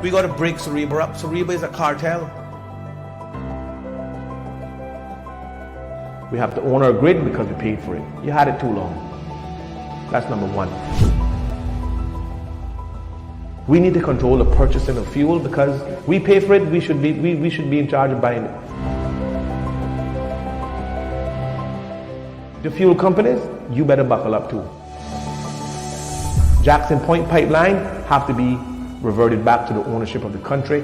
We got to break Cereba up. Cereba is a cartel. We have to own our grid because we paid for it. You had it too long. That's number one. We need to control the purchasing of fuel because we pay for it. We should be in charge of buying it. The fuel companies, you better buckle up too. Jackson Point pipeline have to be reverted back to the ownership of the country.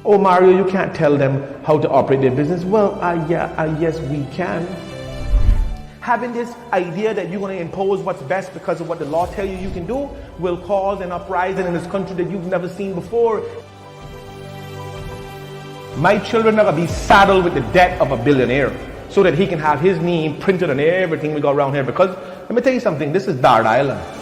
Oh, Mario, you can't tell them how to operate their business. Well, yes, we can. Having this idea that you're going to impose what's best because of what the law tells you can do will cause an uprising in this country that you've never seen before. My children are going to be saddled with the debt of a billionaire so that he can have his name printed on everything we got around here. Because let me tell you something, this is Dart Island.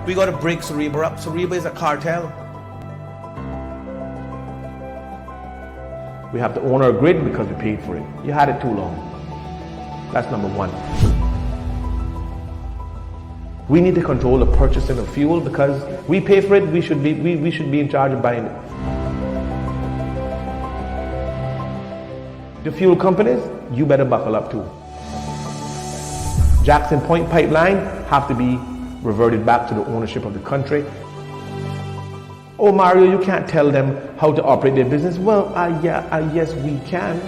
We got to break Sariba up. Sariba is a cartel. We have to own our grid because we paid for it. You had it too long. That's number one. We need to control the purchasing of fuel because we pay for it. We should be in charge of buying it. The fuel companies, you better buckle up too. Jackson Point pipeline have to be reverted back to the ownership of the country. Oh, Mario, you can't tell them how to operate their business. Well, yes, we can.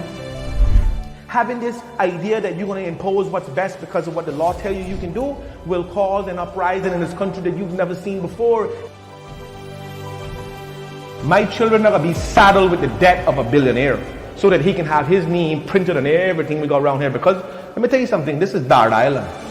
Having this idea that you're going to impose what's best because of what the law tells you can do will cause an uprising in this country that you've never seen before. My children are going to be saddled with the debt of a billionaire so that he can have his name printed on everything we got around here. Because let me tell you something, this is Dart Island.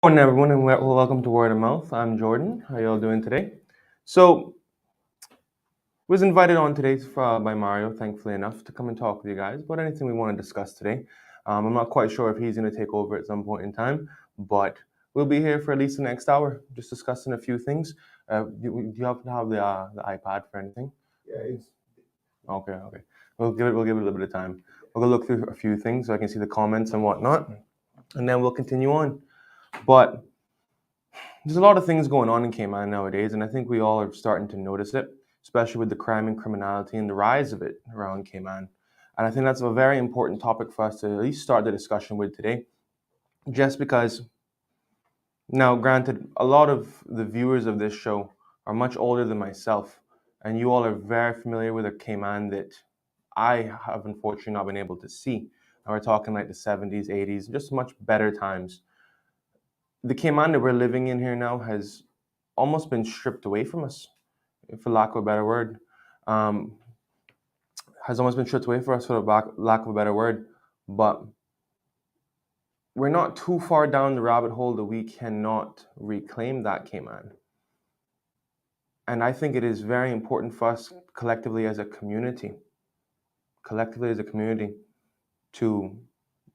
Good morning, everyone, and welcome to Word of Mouth. I'm Jordan. How y'all doing today? So, was invited on today by Mario, thankfully enough, to come and talk with you guys about anything we want to discuss today. I'm not quite sure if he's going to take over at some point in time, but we'll be here for at least the next hour, just discussing a few things. Do you happen to have the iPad for anything? Yeah, Okay. We'll give it a little bit of time. We'll go look through a few things so I can see the comments and whatnot, and then we'll continue on. But there's a lot of things going on in Cayman nowadays, and I think we all are starting to notice it, especially with the crime and criminality and the rise of it around Cayman. And I think that's a very important topic for us to at least start the discussion with today, just because, now granted, a lot of the viewers of this show are much older than myself, and you all are very familiar with a Cayman that I have unfortunately not been able to see. And we're talking like the 70s, 80s, just much better times. The Cayman that we're living in here now has almost been stripped away from us, for lack of a better word. Has almost been stripped away from us, for lack of a better word. But we're not too far down the rabbit hole that we cannot reclaim that Cayman. And I think it is very important for us collectively as a community, to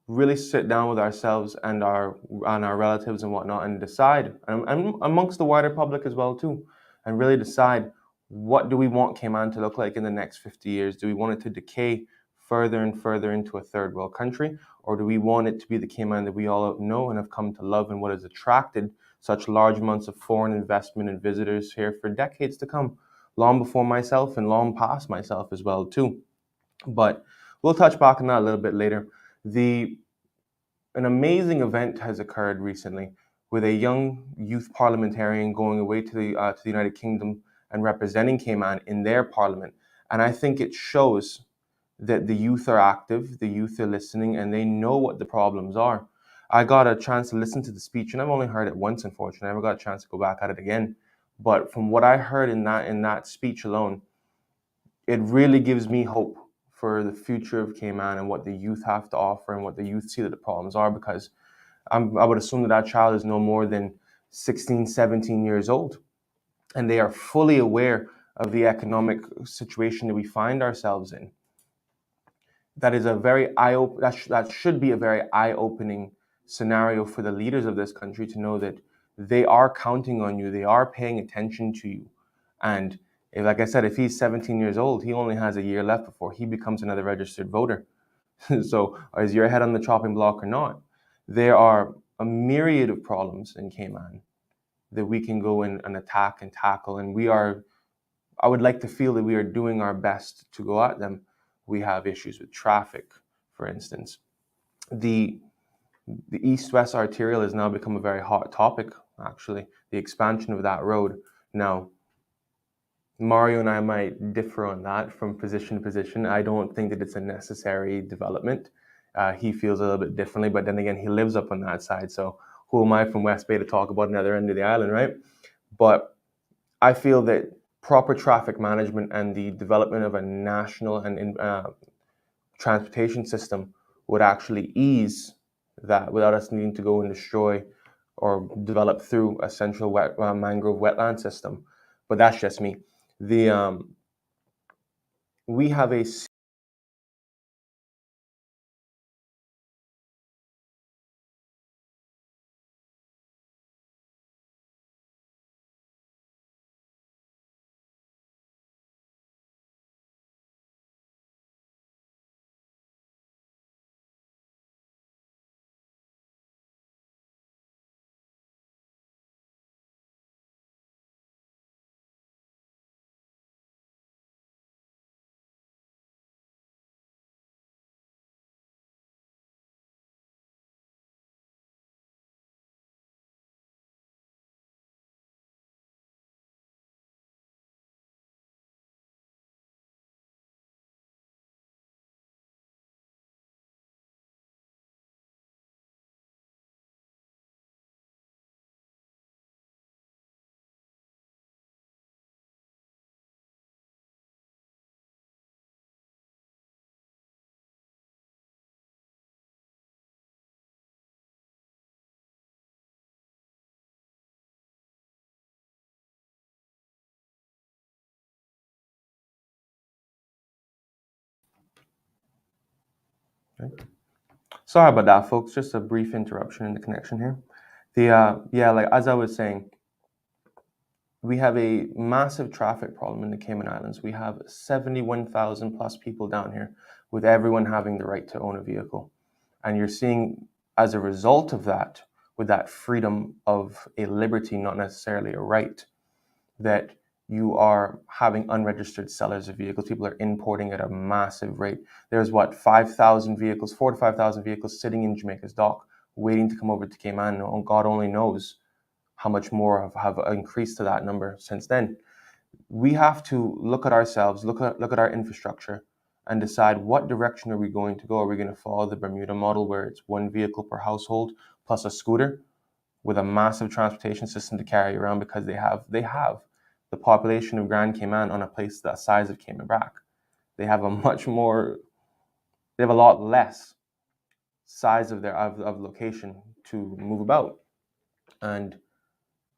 really sit down with ourselves and our relatives and whatnot and decide, and amongst the wider public as well too, and really decide, what do we want Cayman to look like in the next 50 years? Do we want it to decay further and further into a third world country? Or do we want it to be the Cayman that we all know and have come to love, and what has attracted such large amounts of foreign investment and visitors here for decades to come, long before myself and long past myself as well too? But we'll touch back on that a little bit later. An amazing event has occurred recently with a young youth parliamentarian going away to the United Kingdom and representing Cayman in their parliament. And I think it shows that the youth are active, the youth are listening, and they know what the problems are. I got a chance to listen to the speech, and I've only heard it once, unfortunately. I never got a chance to go back at it again. But from what I heard in that speech alone, it really gives me hope for the future of Cayman and what the youth have to offer and what the youth see that the problems are, because I would assume that child is no more than 16, 17 years old, and they are fully aware of the economic situation that we find ourselves in. That is that should be a very eye-opening scenario for the leaders of this country, to know that they are counting on you, they are paying attention to you. And like I said, if he's 17 years old, he only has a year left before he becomes another registered voter. So is your head on the chopping block or not? There are a myriad of problems in Cayman that we can go in and attack and tackle. And I would like to feel that we are doing our best to go at them. We have issues with traffic, for instance. The East-West Arterial has now become a very hot topic, actually, the expansion of that road. Now, Mario and I might differ on that from position to position. I don't think that it's a necessary development. He feels a little bit differently, but then again, he lives up on that side. So who am I from West Bay to talk about another end of the island, right? But I feel that proper traffic management and the development of a national and transportation system would actually ease that without us needing to go and destroy or develop through a central mangrove wetland system. But that's just me. we have a Sorry about that, folks. Just a brief interruption in the connection here. Like as I was saying, we have a massive traffic problem in the Cayman Islands. We have 71,000 plus people down here, with everyone having the right to own a vehicle. And you're seeing, as a result of that, with that freedom of a liberty, not necessarily a right, that you are having unregistered sellers of vehicles. People are importing at a massive rate. There's 5,000 vehicles, 4 to 5,000 vehicles sitting in Jamaica's dock, waiting to come over to Cayman. And God only knows how much more have increased to that number since then. We have to look at ourselves, look at our infrastructure, and decide what direction are we going to go. Are we going to follow the Bermuda model, where it's one vehicle per household plus a scooter, with a massive transportation system to carry around, because they have the population of Grand Cayman on a place the size of Cayman Brac. They have a lot less size of location to move about. And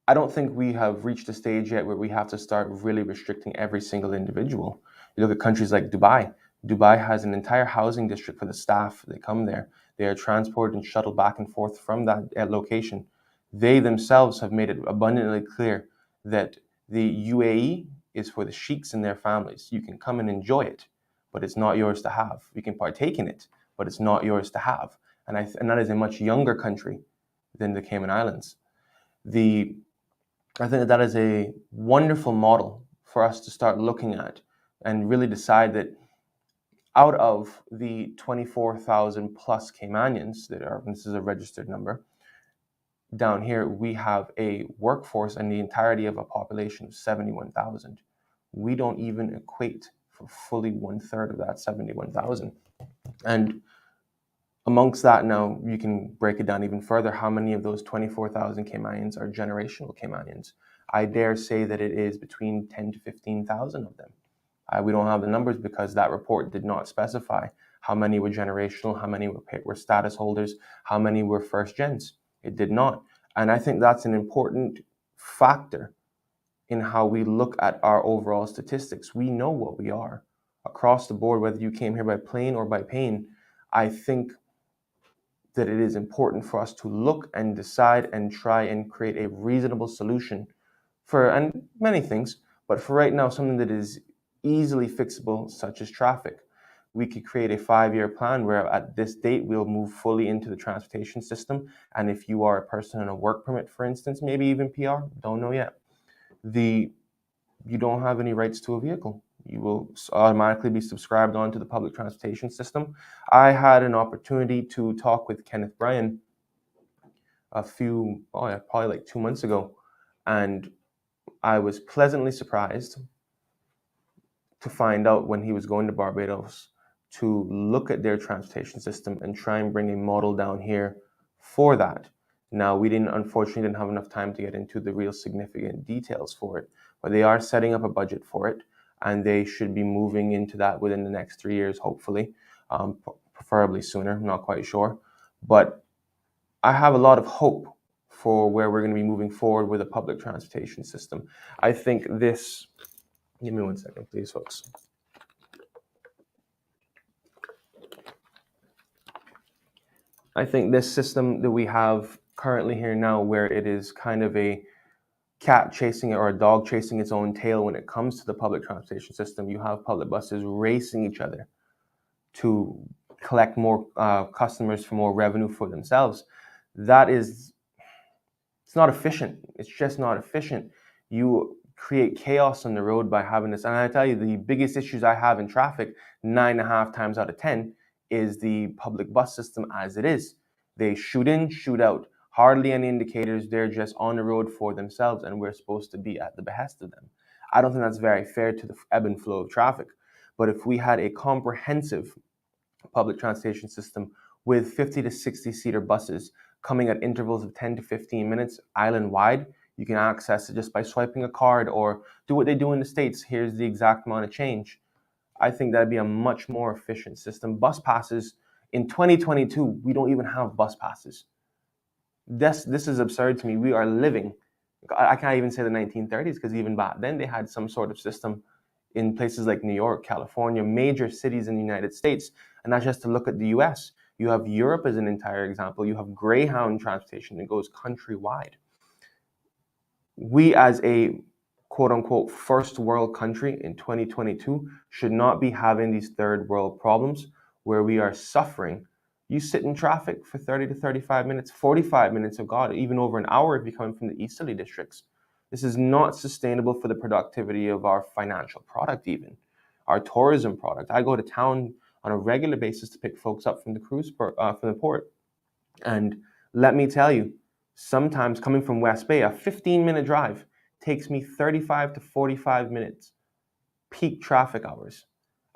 I don't think we have reached a stage yet where we have to start really restricting every single individual. You look at countries like Dubai. Dubai has an entire housing district for the staff. They come there. They are transported and shuttled back and forth from that location. They themselves have made it abundantly clear that the UAE is for the sheiks and their families. You can come and enjoy it, but it's not yours to have. You can partake in it, but it's not yours to have. And that is a much younger country than the Cayman Islands. I think that is a wonderful model for us to start looking at, and really decide that out of the 24,000 plus Caymanians this is a registered number, down here we have a workforce and the entirety of a population of 71,000. We don't even equate for fully 1/3 of that 71,000. And amongst that, now you can break it down even further. How many of those 24,000 Caymanians are generational Caymanians? I dare say that it is between 10 to 15,000 of them. We don't have the numbers because that report did not specify how many were generational, how many were status holders, how many were first gens. It did not. And I think that's an important factor in how we look at our overall statistics. We know what we are across the board, whether you came here by plane or by plane. I think that it is important for us to look and decide and try and create a reasonable solution and many things, but for right now, something that is easily fixable, such as traffic. We could create a 5-year plan where at this date, we'll move fully into the transportation system. And if you are a person on a work permit, for instance, maybe even PR, don't know yet, you don't have any rights to a vehicle. You will automatically be subscribed onto the public transportation system. I had an opportunity to talk with Kenneth Bryan probably like 2 months ago, and I was pleasantly surprised to find out when he was going to Barbados to look at their transportation system and try and bring a model down here for that. Now, we unfortunately didn't have enough time to get into the real significant details for it, but they are setting up a budget for it, and they should be moving into that within the next 3 years, hopefully, preferably sooner, I'm not quite sure. But I have a lot of hope for where we're going to be moving forward with a public transportation system. I think give me 1 second, please, folks. I think this system that we have currently here now, where it is kind of a cat chasing or a dog chasing its own tail when it comes to the public transportation system. You have public buses racing each other to collect more customers for more revenue for themselves. That is, it's not efficient. It's just not efficient. You create chaos on the road by having this. And I tell you, the biggest issues I have in traffic, 9.5 times out of 10, is the public bus system as it is. They shoot in, shoot out. Hardly any indicators. They're just on the road for themselves, and we're supposed to be at the behest of them. I don't think that's very fair to the ebb and flow of traffic. But if we had a comprehensive public transportation system with 50 to 60 seater buses coming at intervals of 10 to 15 minutes island wide, you can access it just by swiping a card or do what they do in the States. Here's the exact amount of change. I think that'd be a much more efficient system. Bus passes in 2022, we don't even have bus passes. This is absurd to me. We are living, I can't even say the 1930s, because even back then they had some sort of system in places like New York, California, major cities in the United States. And that's just to look at the US. You have Europe as an entire example. You have Greyhound transportation that goes countrywide. We as a quote unquote first world country in 2022 should not be having these third world problems where we are suffering. You sit in traffic for 30 to 35 minutes, 45 minutes, oh God, even over an hour if you're coming from the easterly districts. This is not sustainable for the productivity of our financial product, even our tourism product. I go to town on a regular basis to pick folks up from the from the port. And let me tell you, sometimes coming from West Bay, a 15-minute drive takes me 35 to 45 minutes, peak traffic hours.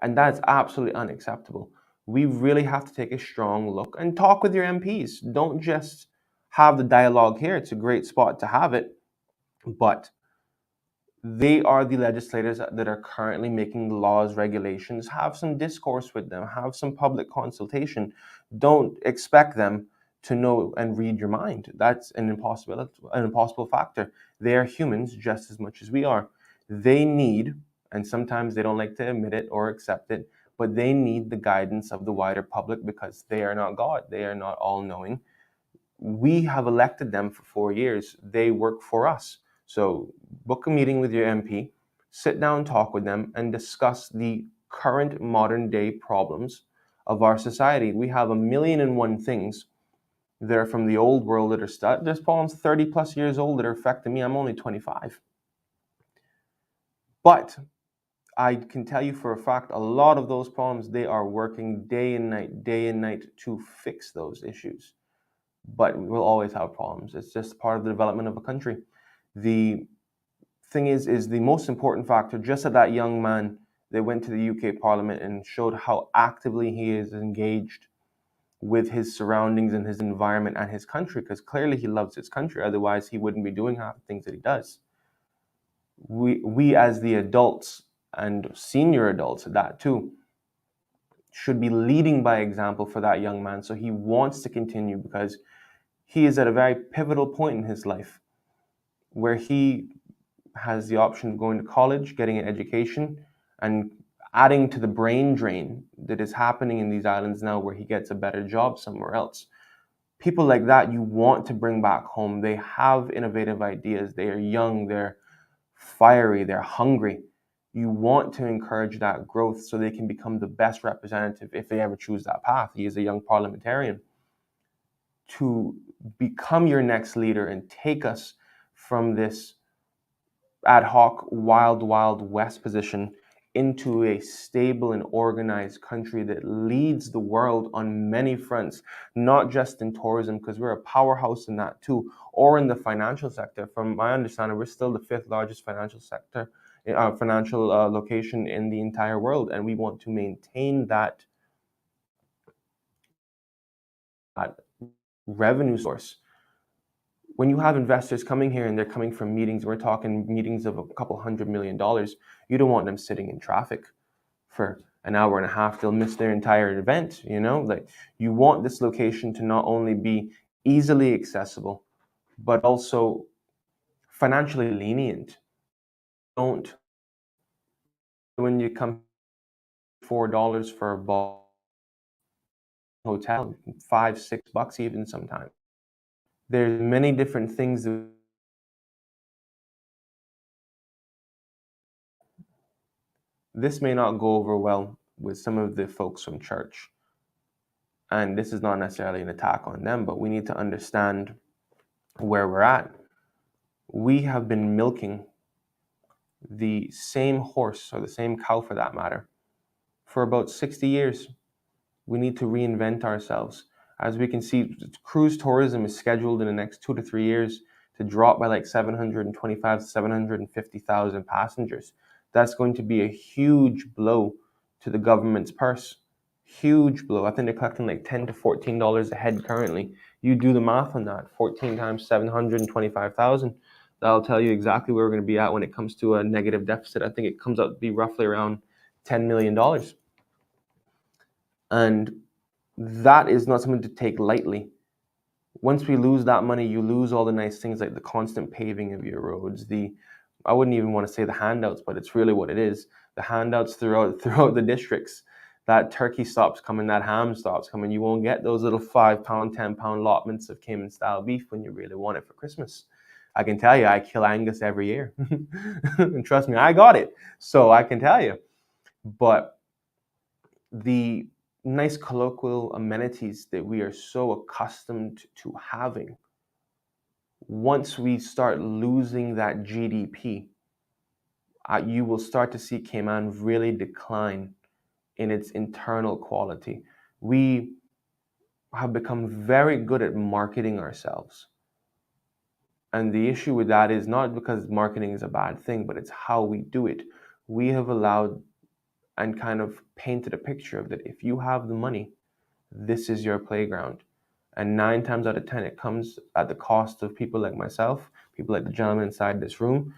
And that's absolutely unacceptable. We really have to take a strong look and talk with your MPs. Don't just have the dialogue here. It's a great spot to have it, but they are the legislators that are currently making the laws, regulations. Have some discourse with them, have some public consultation. Don't expect them to know and read your mind. That's an impossible factor. They are humans just as much as we are. They need, and sometimes they don't like to admit it or accept it, but they need the guidance of the wider public because they are not God. They are not all-knowing. We have elected them for 4 years. They work for us. So book a meeting with your MP, sit down, talk with them, and discuss the current modern day problems of our society. We have 1,000,001 things that are from the old world that are there's problems 30 plus years old that are affecting me. I'm only 25. But I can tell you for a fact, a lot of those problems, they are working day and night to fix those issues. But we will always have problems. It's just part of the development of a country. The thing is the most important factor, just that young man that went to the UK Parliament and showed how actively he is engaged with his surroundings and his environment and his country, because clearly he loves his country. Otherwise, he wouldn't be doing half the things that he does. We as the adults and senior adults, that too, should be leading by example for that young man. So he wants to continue because he is at a very pivotal point in his life where he has the option of going to college, getting an education, and adding to the brain drain that is happening in these islands now where he gets a better job somewhere else. People like that you want to bring back home. They have innovative ideas. They are young, they're fiery, they're hungry. You want to encourage that growth so they can become the best representative if they ever choose that path. He is a young parliamentarian. To become your next leader and take us from this ad hoc, wild west position into a stable and organized country that leads the world on many fronts, not just in tourism, because we're a powerhouse in that too, or in the financial sector. From my understanding, we're still the 5th largest financial sector, financial location in the entire world, and we want to maintain that revenue source. When you have investors coming here and they're coming from meetings, we're talking meetings of a couple $100 million, you don't want them sitting in traffic for an hour and a half. They'll miss their entire event, Like, you want this location to not only be easily accessible, but also financially lenient. Don't, when you come $4 for a ball, hotel, $5-6 even sometimes. There's many different things that this may not go over well with some of the folks from church. And this is not necessarily an attack on them, but we need to understand where we're at. We have been milking the same horse, or the same cow for that matter, for about 60 years. We need to reinvent ourselves. As we can see, cruise tourism is scheduled in the next 2 to 3 years to drop by like 725 to 750,000 passengers. That's going to be a huge blow to the government's purse. Huge blow. I think they're collecting like $10 to $14 a head currently. You do the math on that. 14 times 725,000. That'll tell you exactly where we're going to be at when it comes to a negative deficit. I think it comes out to be roughly around $10 million. And that is not something to take lightly. Once we lose that money, you lose all the nice things like the constant paving of your roads, I wouldn't even want to say the handouts, but it's really what it is. The handouts throughout the districts. That turkey stops coming, that ham stops coming. You won't get those little £5, £10 allotments of Cayman style beef when you really want it for Christmas. I can tell you, I kill Angus every year. And trust me, I got it. So I can tell you. But the nice colloquial amenities that we are so accustomed to having, once we start losing that GDP, you will start to see Cayman really decline in its internal quality. We have become very good at marketing ourselves. And the issue with that is not because marketing is a bad thing, but it's how we do it. We have allowed and kind of painted a picture of that if you have the money, this is your playground. And 9 times out of 10, it comes at the cost of people like myself, people like the gentleman inside this room,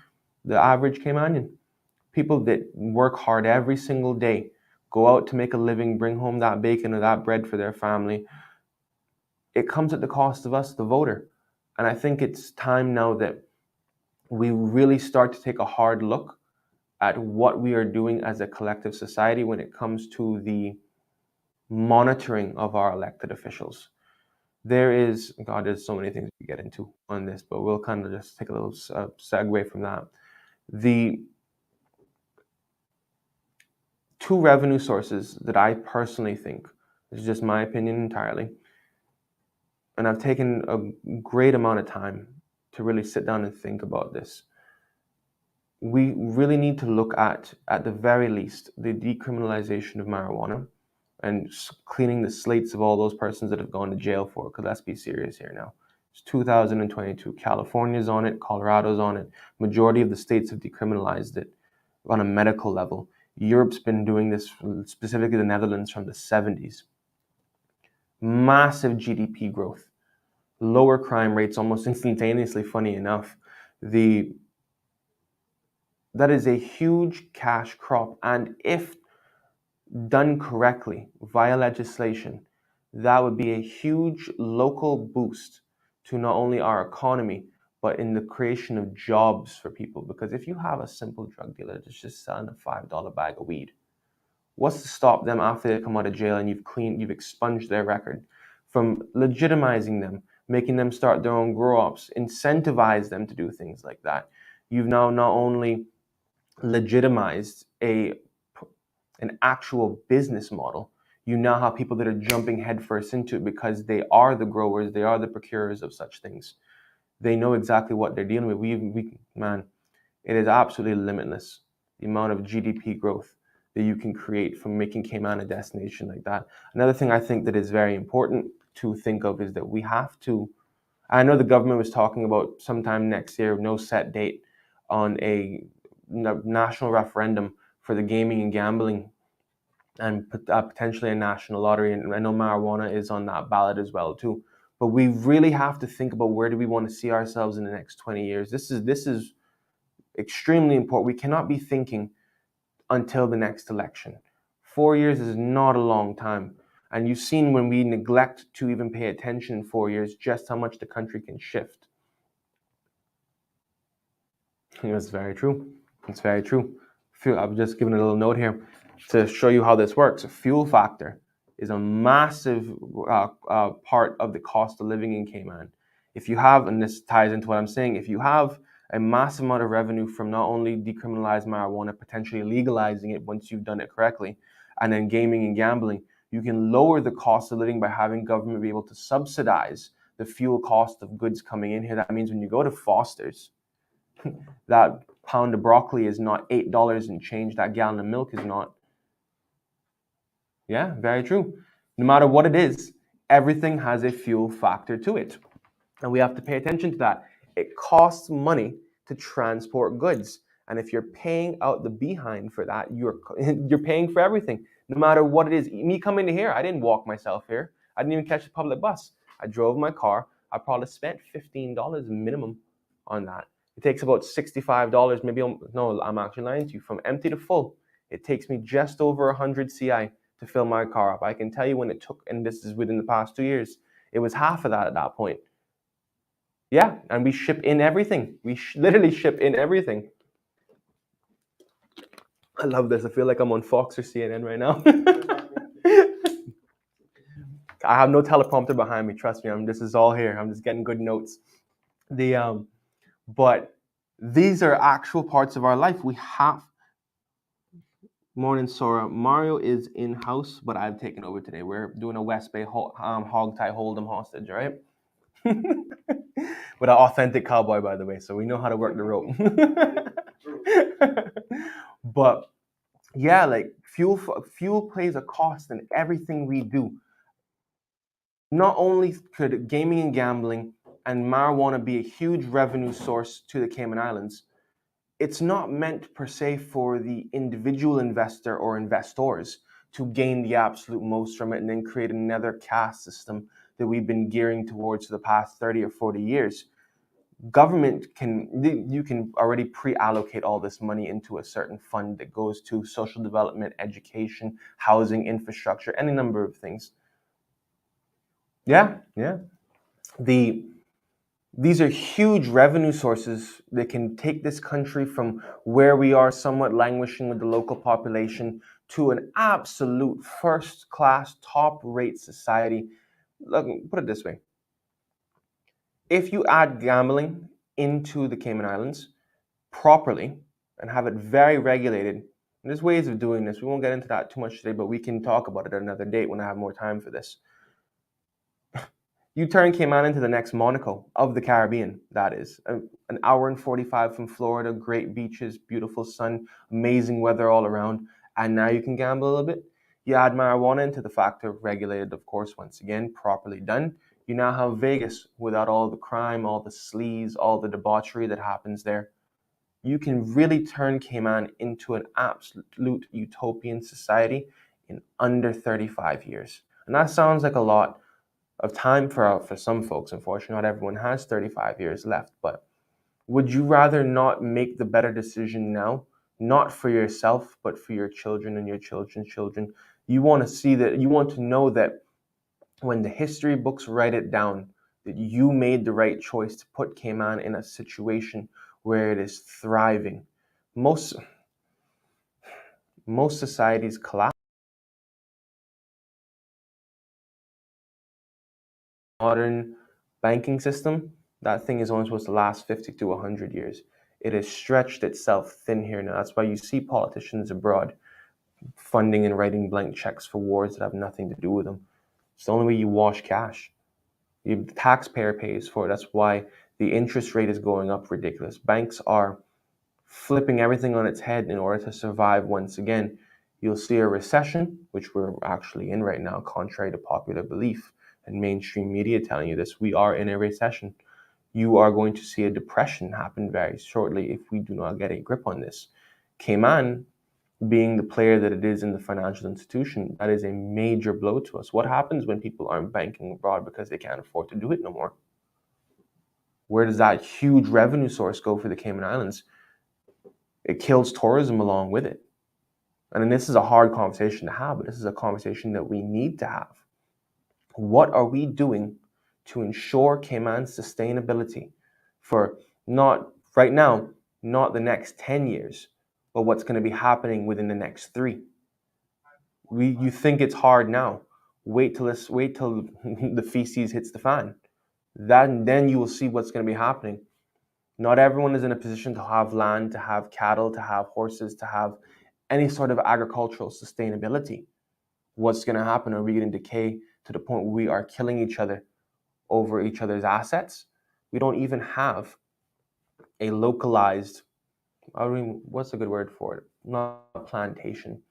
the average Caymanian. People that work hard every single day, go out to make a living, bring home that bacon or that bread for their family. It comes at the cost of us, the voter. And I think it's time now that we really start to take a hard look at what we are doing as a collective society when it comes to the monitoring of our elected officials. There's so many things we get into on this, but we'll kind of just take a little segue from that. The 2 revenue sources that I personally think, this is just my opinion entirely, and I've taken a great amount of time to really sit down and think about this. We really need to look at the very least, the decriminalization of marijuana and cleaning the slates of all those persons that have gone to jail for it, because let's be serious here now. It's 2022. California's on it, Colorado's on it. Majority of the states have decriminalized it on a medical level. Europe's been doing this, specifically the Netherlands, from the 70s. Massive GDP growth, lower crime rates almost instantaneously, funny enough. That is a huge cash crop, and if done correctly via legislation, that would be a huge local boost to not only our economy, but in the creation of jobs for people. Because if you have a simple drug dealer that's just selling a $5 bag of weed, what's to stop them after they come out of jail and you've expunged their record from legitimizing them, making them start their own grow-ups, incentivize them to do things like that? You've now not only legitimized an actual business model, you now have people that are jumping headfirst into it because they are the growers, they are the procurers of such things. They know exactly what they're dealing with. Man, it is absolutely limitless, the amount of GDP growth that you can create from making Cayman a destination like that. Another thing I think that is very important to think of is that we have to, I know the government was talking about sometime next year, no set date, on a national referendum for the gaming and gambling and potentially a national lottery. And I know marijuana is on that ballot as well too. But we really have to think about where do we want to see ourselves in the next 20 years. This is extremely important. We cannot be thinking until the next election. 4 years is not a long time. And you've seen when we neglect to even pay attention in 4 years, just how much the country can shift. It's very true. It's very true. I'm just giving a little note here to show you how this works. A fuel factor is a massive part of the cost of living in Cayman. If you have, and this ties into what I'm saying, if you have a massive amount of revenue from not only decriminalized marijuana, potentially legalizing it once you've done it correctly, and then gaming and gambling, you can lower the cost of living by having government be able to subsidize the fuel cost of goods coming in here. That means when you go to Foster's, that pound of broccoli is not $8 and change. That gallon of milk is not. Yeah, very true. No matter what it is, everything has a fuel factor to it. And we have to pay attention to that. It costs money to transport goods. And if you're paying out the behind for that, you're paying for everything, no matter what it is. Me coming to here, I didn't walk myself here. I didn't even catch the public bus. I drove my car. I probably spent $15 minimum on that. It takes about $65, maybe, no, I'm actually lying to you. From empty to full, it takes me just over 100 CI to fill my car up. I can tell you when it took, and this is within the past 2 years, it was half of that at that point. Yeah, and we ship in everything. We literally ship in everything. I love this. I feel like I'm on Fox or CNN right now. I have no teleprompter behind me. Trust me, this is all here. I'm just getting good notes. But these are actual parts of our life. We have. Morning, Sora. Mario is in house, but I've taken over today. We're doing a West Bay hog tie hold'em hostage, all right? With an authentic cowboy, by the way, so we know how to work the rope. But yeah, like fuel plays a cost in everything we do. Not only could gaming and gambling and marijuana be a huge revenue source to the Cayman Islands, it's not meant per se for the individual investor or investors to gain the absolute most from it and then create another caste system that we've been gearing towards for the past 30 or 40 years. Government you can already pre-allocate all this money into a certain fund that goes to social development, education, housing, infrastructure, any number of things. Yeah. These are huge revenue sources that can take this country from where we are somewhat languishing with the local population to an absolute first-class, top-rate society. Look, put it this way. If you add gambling into the Cayman Islands properly and have it very regulated, and there's ways of doing this. We won't get into that too much today, but we can talk about it at another date when I have more time for this. You turn Cayman into the next Monaco of the Caribbean, that is. An hour and 45 from Florida, great beaches, beautiful sun, amazing weather all around, and now you can gamble a little bit. You add marijuana into the factor, regulated, of course, once again, properly done. You now have Vegas without all the crime, all the sleaze, all the debauchery that happens there. You can really turn Cayman into an absolute utopian society in under 35 years. And that sounds like a lot of time for some folks. Unfortunately, not everyone has 35 years left. But would you rather not make the better decision now? Not for yourself, but for your children and your children's children. You want to see that, you want to know that when the history books write it down, that you made the right choice to put Cayman in a situation where it is thriving. Most societies collapse. Modern banking system, that thing is only supposed to last 50 to 100 years. It has stretched itself thin here now. That's why you see politicians abroad funding and writing blank checks for wars that have nothing to do with them. It's the only way you wash cash. The taxpayer pays for it. That's why the interest rate is going up ridiculous. Banks are flipping everything on its head in order to survive once again. You'll see a recession, which we're actually in right now, contrary to popular belief and mainstream media telling you this. We are in a recession. You are going to see a depression happen very shortly if we do not get a grip on this. Cayman, being the player that it is in the financial institution, that is a major blow to us. What happens when people aren't banking abroad because they can't afford to do it no more? Where does that huge revenue source go for the Cayman Islands? It kills tourism along with it. And this is a hard conversation to have, but this is a conversation that we need to have. What are we doing to ensure Cayman's sustainability for not right now, not the next 10 years, but what's going to be happening within the next 3? You think it's hard now. Wait till the feces hits the fan. Then you will see what's going to be happening. Not everyone is in a position to have land, to have cattle, to have horses, to have any sort of agricultural sustainability. What's going to happen? Are we going to decay to the point where we are killing each other over each other's assets? We don't even have a localized, I mean, what's a good word for it? Not a plantation.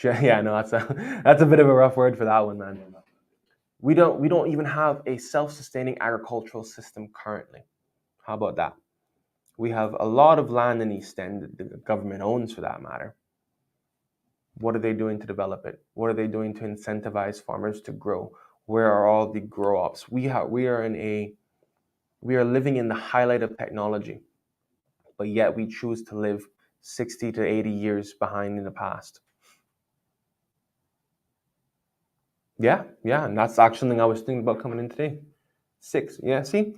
Yeah, no, that's a bit of a rough word for that one, man. We don't even have a self-sustaining agricultural system currently. How about that? We have a lot of land in East End that the government owns, for that matter. What are they doing to develop it? What are they doing to incentivize farmers to grow? Where are all the grow-ups? We are living in the highlight of technology, but yet we choose to live 60 to 80 years behind in the past. Yeah, and that's actually something I was thinking about coming in today. 6, yeah, see?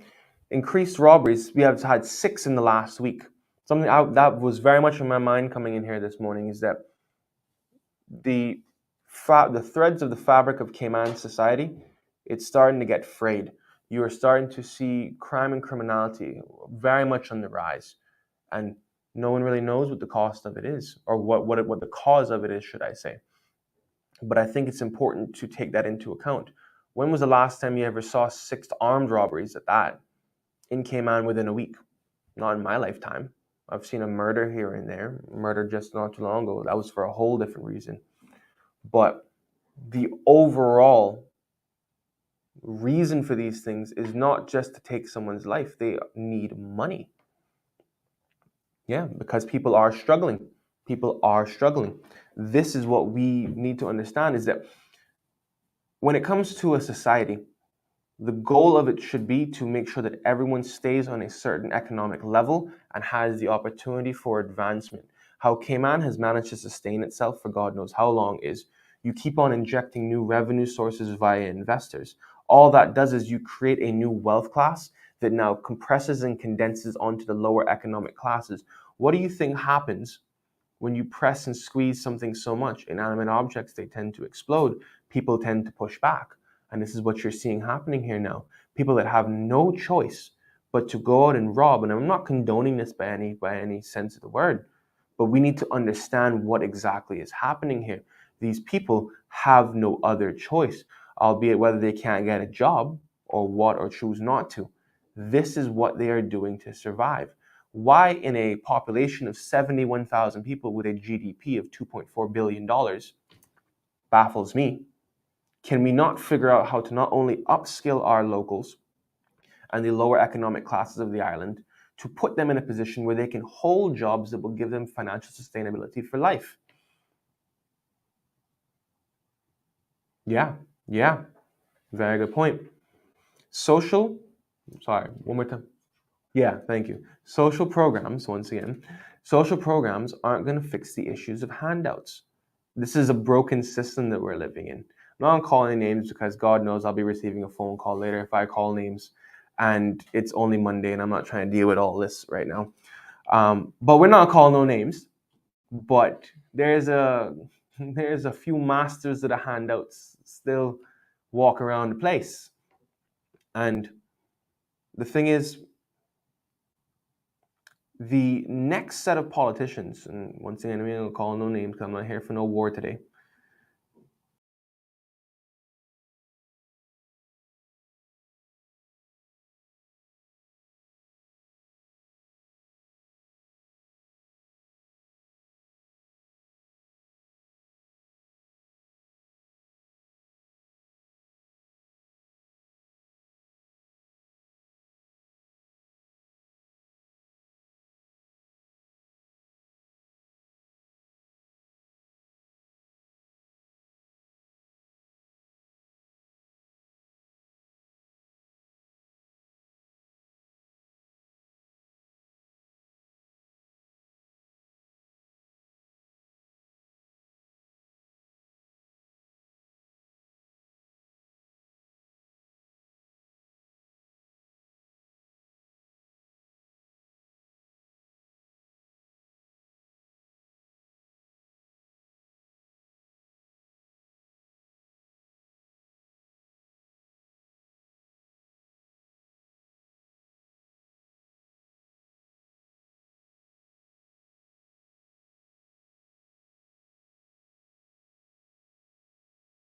Increased robberies, we have had 6 in the last week. Something that was very much in my mind coming in here this morning is that the threads of the fabric of Cayman society, it's starting to get frayed. You are starting to see crime and criminality very much on the rise, and no one really knows what the cost of it is, or what the cause of it is, should I say. But I think it's important to take that into account. When was the last time you ever saw 6 armed robberies at that in Cayman within a week? Not in my lifetime. I've seen a murder here and there, murder just not too long ago. That was for a whole different reason. But the overall reason for these things is not just to take someone's life. They need money. Yeah, because people are struggling. People are struggling. This is what we need to understand, is that when it comes to a society, the goal of it should be to make sure that everyone stays on a certain economic level and has the opportunity for advancement. How Cayman has managed to sustain itself for God knows how long is you keep on injecting new revenue sources via investors. All that does is you create a new wealth class that now compresses and condenses onto the lower economic classes. What do you think happens when you press and squeeze something so much? Inanimate objects, they tend to explode. People tend to push back. And this is what you're seeing happening here now. People that have no choice but to go out and rob. And I'm not condoning this by any sense of the word, but we need to understand what exactly is happening here. These people have no other choice, albeit whether they can't get a job or what, or choose not to. This is what they are doing to survive. Why, in a population of 71,000 people with a GDP of $2.4 billion, baffles me, can we not figure out how to not only upskill our locals and the lower economic classes of the island to put them in a position where they can hold jobs that will give them financial sustainability for life? Yeah, very good point. One more time. Yeah, thank you. Social programs, once again, social programs aren't going to fix the issues of handouts. This is a broken system that we're living in. I'm not calling names because God knows I'll be receiving a phone call later if I call names, and it's only Monday and I'm not trying to deal with all this right now. But we're not calling no names. But there's a few masters of the handouts still walk around the place. And the thing is, the next set of politicians, and once again, I'm going to call no names because I'm not here for no war today.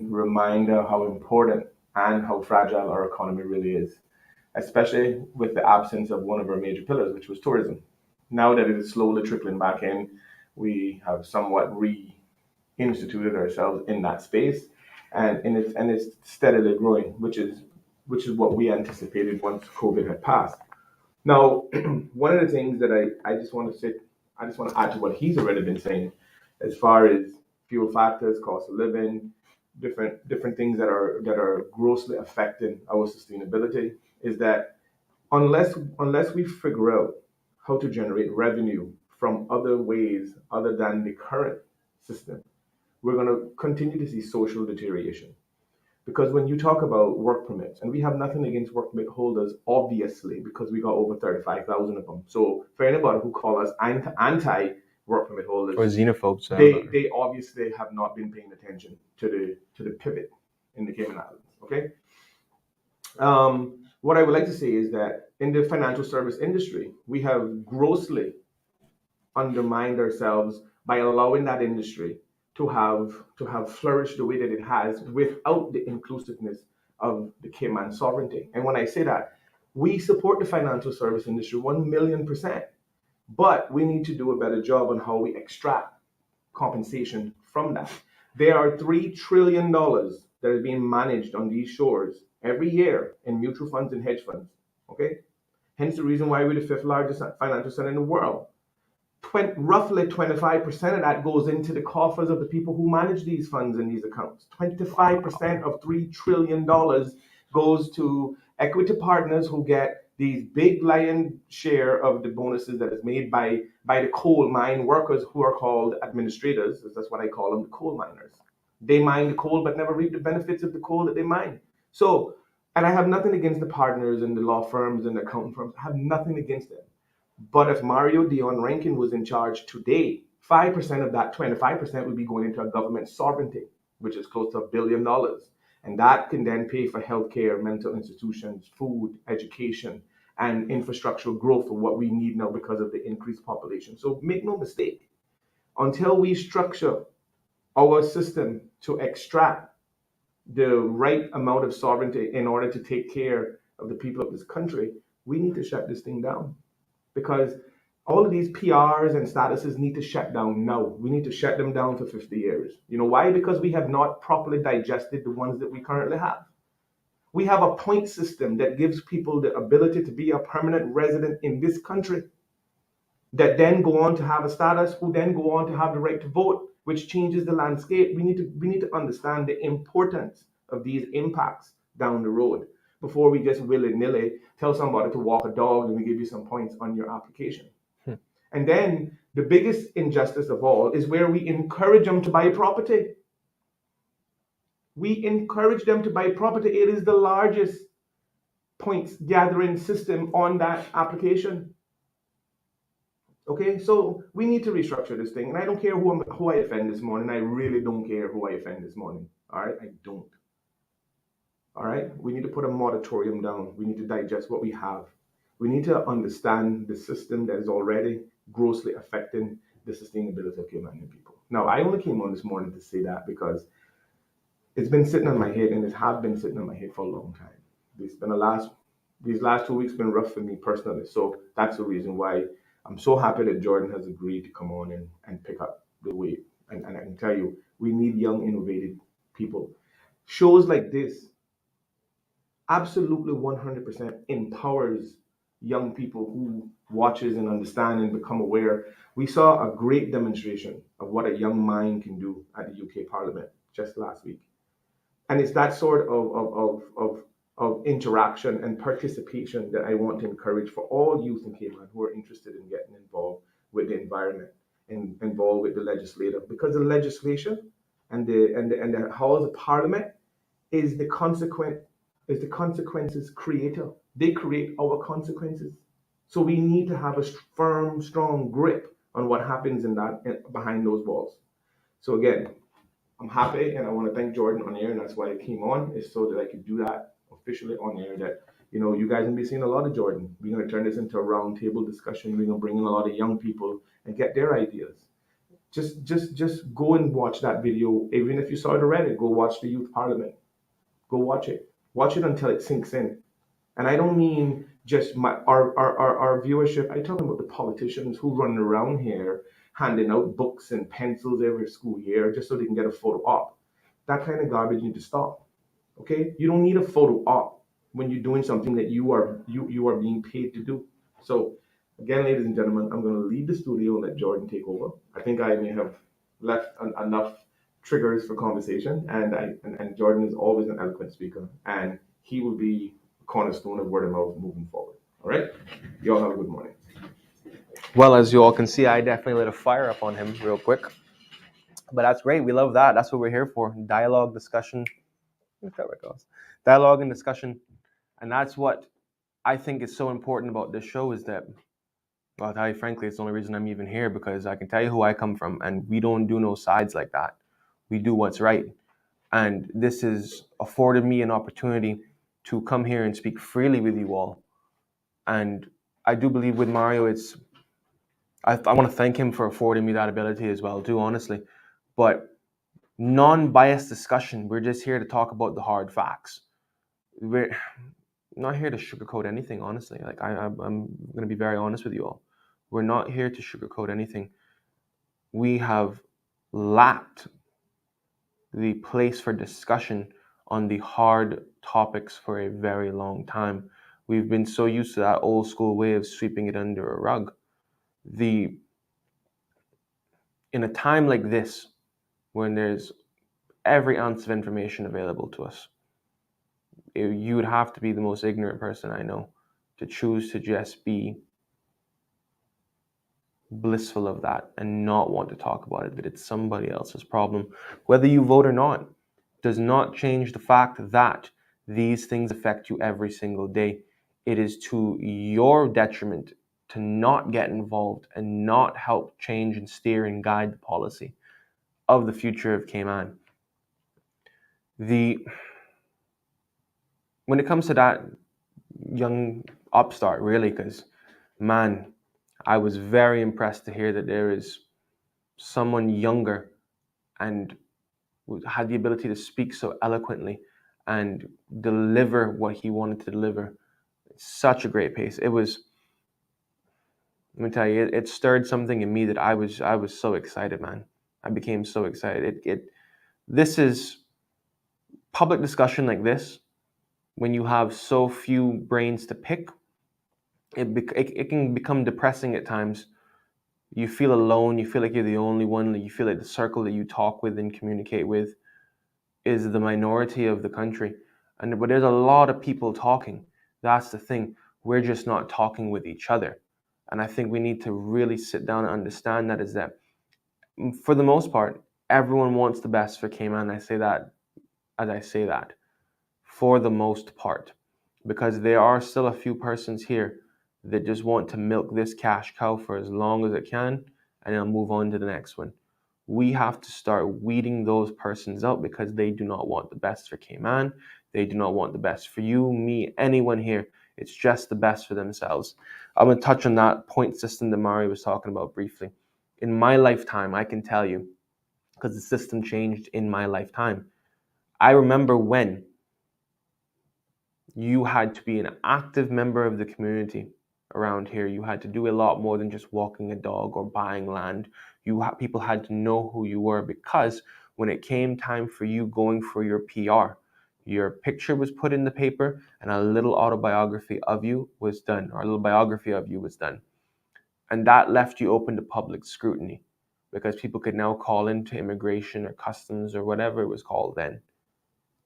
reminder how important and how fragile our economy really is, especially with the absence of one of our major pillars, which was tourism. Now that it is slowly trickling back in, we have somewhat reinstituted ourselves in that space, and it's steadily growing, which is what we anticipated once COVID had passed. Now, one of the things that I just want to say, I just want to add to what he's already been saying, as far as fuel factors, cost of living, different things that are grossly affecting our sustainability, is that unless we figure out how to generate revenue from other ways other than the current system, we're going to continue to see social deterioration. Because when you talk about work permits, and we have nothing against work permit holders, obviously, because we got over 35,000 of them. So for anybody who call us anti work permit holders, Or xenophobes. they obviously have not been paying attention to the pivot in the Cayman Islands. Okay. What I would like to say is that in the financial service industry, we have grossly undermined ourselves by allowing that industry to have flourished the way that it has without the inclusiveness of the Cayman sovereignty. And when I say that, we support the financial service industry 1,000,000%, but we need to do a better job on how we extract compensation from that. There are $3 trillion that is being managed on these shores every year in mutual funds and hedge funds. Okay, hence the reason why we're the fifth largest financial center in the world. Roughly 25% of that goes into the coffers of the people who manage these funds and these accounts. 25% of $3 trillion goes to equity partners who get these big lion share of the bonuses that is made by the coal mine workers, who are called administrators. That's what I call them, the coal miners. They mine the coal but never reap the benefits of the coal that they mine. So, and I have nothing against the partners and the law firms and the accounting firms. I have nothing against them. But if Mario Dion Rankin was in charge today, 5% of that 25% would be going into a government sovereignty, which is close to $1 billion. And that can then pay for healthcare, mental institutions, food, education, and infrastructural growth for what we need now because of the increased population. So make no mistake, until we structure our system to extract the right amount of sovereignty in order to take care of the people of this country, we need to shut this thing down. Because all of these PRs and statuses need to shut down now. We need to shut them down for 50 years. You know why? Because we have not properly digested the ones that we currently have. We have a point system that gives people the ability to be a permanent resident in this country, that then go on to have a status, who then go on to have the right to vote, which changes the landscape. We need to understand the importance of these impacts down the road before we just willy-nilly tell somebody to walk a dog and we give you some points on your application. And then the biggest injustice of all is where we encourage them to buy property. We encourage them to buy property. It is the largest points gathering system on that application. Okay, so we need to restructure this thing. And I don't care who I offend this morning. I really don't care who I offend this morning. All right, I don't. All right, we need to put a moratorium down. We need to digest what we have. We need to understand the system that is already grossly affecting the sustainability of Caymanian people. Now, I only came on this morning to say that because it's been sitting on my head, and it has been sitting on my head for a long time. These last 2 weeks been rough for me personally. So that's the reason why I'm so happy that Jordan has agreed to come on and pick up the weight. And I can tell you, we need young, innovative people. Shows like this absolutely 100% empowers young people who watches and understand and become aware. We saw a great demonstration of what a young mind can do at the UK Parliament just last week. And it's that sort of interaction and participation that I want to encourage for all youth in Cayman who are interested in getting involved with the environment and involved with the legislature, because the legislation and the halls of Parliament is the consequences creator. They create our consequences. So we need to have a firm, strong grip on what happens behind those walls. So again, I'm happy, and I want to thank Jordan on air, and that's why I came on, is so that I could do that officially on air. That you guys will be seeing a lot of Jordan. We're going to turn this into a roundtable discussion. We're going to bring in a lot of young people and get their ideas Just go and watch that video. Even if you saw it already, go watch the Youth Parliament. Go watch it. Watch it until it sinks in. And I don't mean just our viewership. I'm talking about the politicians who run around here handing out books and pencils every school year just so they can get a photo op. That kind of garbage need to stop. Okay? You don't need a photo op when you're doing something that you are being paid to do. So again, ladies and gentlemen, I'm going to leave the studio and let Jordan take over. I think I may have left enough triggers for conversation, and Jordan is always an eloquent speaker, and he will be a cornerstone of word of mouth moving forward. All right, y'all have a good morning. Well, as you all can see, I definitely lit a fire up on him real quick. But that's great. We love that. That's what we're here for. Dialogue, discussion. Dialogue and discussion. And that's what I think is so important about this show is that, well, I'll tell you frankly, it's the only reason I'm even here, because I can tell you who I come from, and we don't do no sides like that. We do what's right. And this has afforded me an opportunity to come here and speak freely with you all. And I do believe with Mario, I want to thank him for affording me that ability as well, too, honestly. But non-biased discussion, we're just here to talk about the hard facts. We're not here to sugarcoat anything, honestly. Like I'm going to be very honest with you all. We're not here to sugarcoat anything. We have lacked the place for discussion on the hard topics for a very long time. We've been so used to that old school way of sweeping it under a rug. In a time like this, when there's every ounce of information available to us, you would have to be the most ignorant person I know to choose to just be blissful of that and not want to talk about it, that it's somebody else's problem. Whether you vote or not does not change the fact that these things affect you every single day. It is to your detriment to not get involved and not help change and steer and guide the policy of the future of Cayman. When it comes to that young upstart, really, because, man, I was very impressed to hear that there is someone younger and had the ability to speak so eloquently and deliver what he wanted to deliver. Such a great pace. It was, let me tell you, it stirred something in me that I was so excited, man. I became so excited. This is public discussion like this. When you have so few brains to pick, it can become depressing at times. You feel alone. You feel like you're the only one. You feel like the circle that you talk with and communicate with is the minority of the country. But there's a lot of people talking. That's the thing. We're just not talking with each other. And I think we need to really sit down and understand that is that, for the most part, everyone wants the best for Cayman. I say that as I say that. For the most part, because there are still a few persons here that just want to milk this cash cow for as long as it can and then move on to the next one. We have to start weeding those persons out because they do not want the best for Cayman. They do not want the best for you, me, anyone here. It's just the best for themselves. I'm going to touch on that point system that Mario was talking about briefly. In my lifetime, I can tell you, because the system changed in my lifetime. I remember when you had to be an active member of the community around here. You had to do a lot more than just walking a dog or buying land. People had to know who you were, because when it came time for you going for your PR, your picture was put in the paper and a little autobiography of you was done, or a little biography of you was done. And that left you open to public scrutiny, because people could now call into immigration or customs or whatever it was called then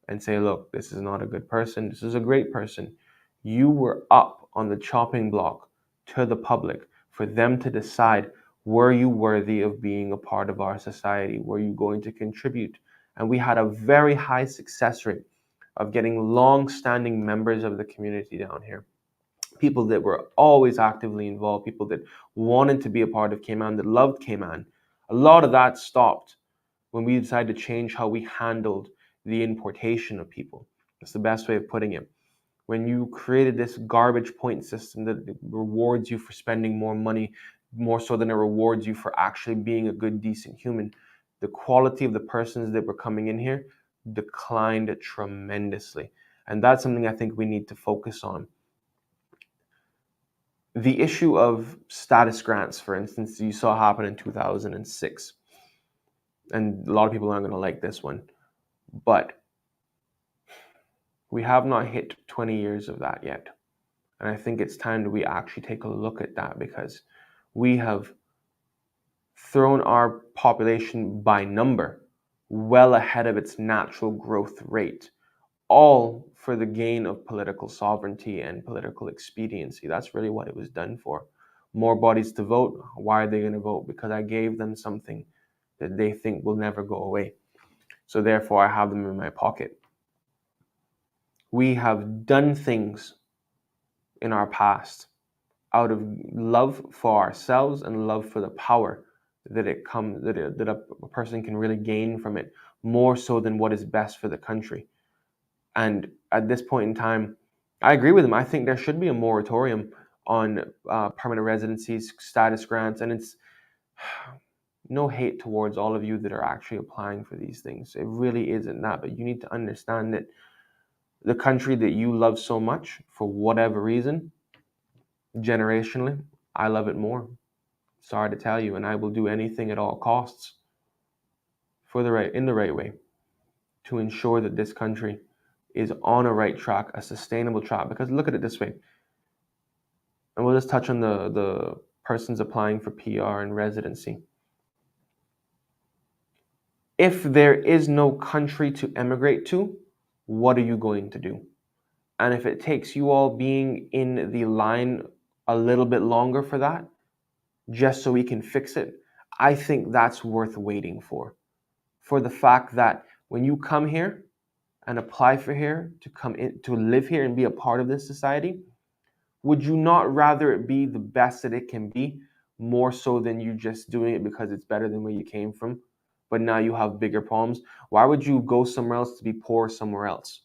and say, look, this is not a good person. This is a great person. You were up on the chopping block to the public for them to decide, were you worthy of being a part of our society? Were you going to contribute? And we had a very high success rate of getting long-standing members of the community down here. People that were always actively involved, people that wanted to be a part of Cayman, that loved Cayman. A lot of that stopped when we decided to change how we handled the importation of people. That's the best way of putting it. When you created this garbage point system that rewards you for spending more money more so than it rewards you for actually being a good, decent human. The quality of the persons that were coming in here declined tremendously. And that's something I think we need to focus on. The issue of status grants, for instance, you saw happen in 2006. And a lot of people aren't going to like this one. But we have not hit 20 years of that yet. And I think it's time that we actually take a look at that, because we have thrown our population by number well ahead of its natural growth rate, all for the gain of political sovereignty and political expediency. That's really what it was done for. More bodies to vote. Why are they going to vote? Because I gave them something that they think will never go away. So therefore, I have them in my pocket. We have done things in our past out of love for ourselves and love for the power that a person can really gain from it, more so than what is best for the country. And at this point in time, I agree with him. I think there should be a moratorium on permanent residencies, status grants, and it's no hate towards all of you that are actually applying for these things. It really isn't that, but you need to understand that the country that you love so much, for whatever reason, generationally, I love it more. Sorry to tell you, and I will do anything at all costs in the right way to ensure that this country is on a right track, a sustainable track. Because look at it this way, and we'll just touch on the persons applying for PR and residency. If there is no country to emigrate to, what are you going to do? And if it takes you all being in the line a little bit longer for that, just so we can fix it, I think that's worth waiting for. For the fact that when you come here and apply for here, to come in, to live here and be a part of this society, would you not rather it be the best that it can be, more so than you just doing it because it's better than where you came from, but now you have bigger problems? Why would you go somewhere else to be poor somewhere else?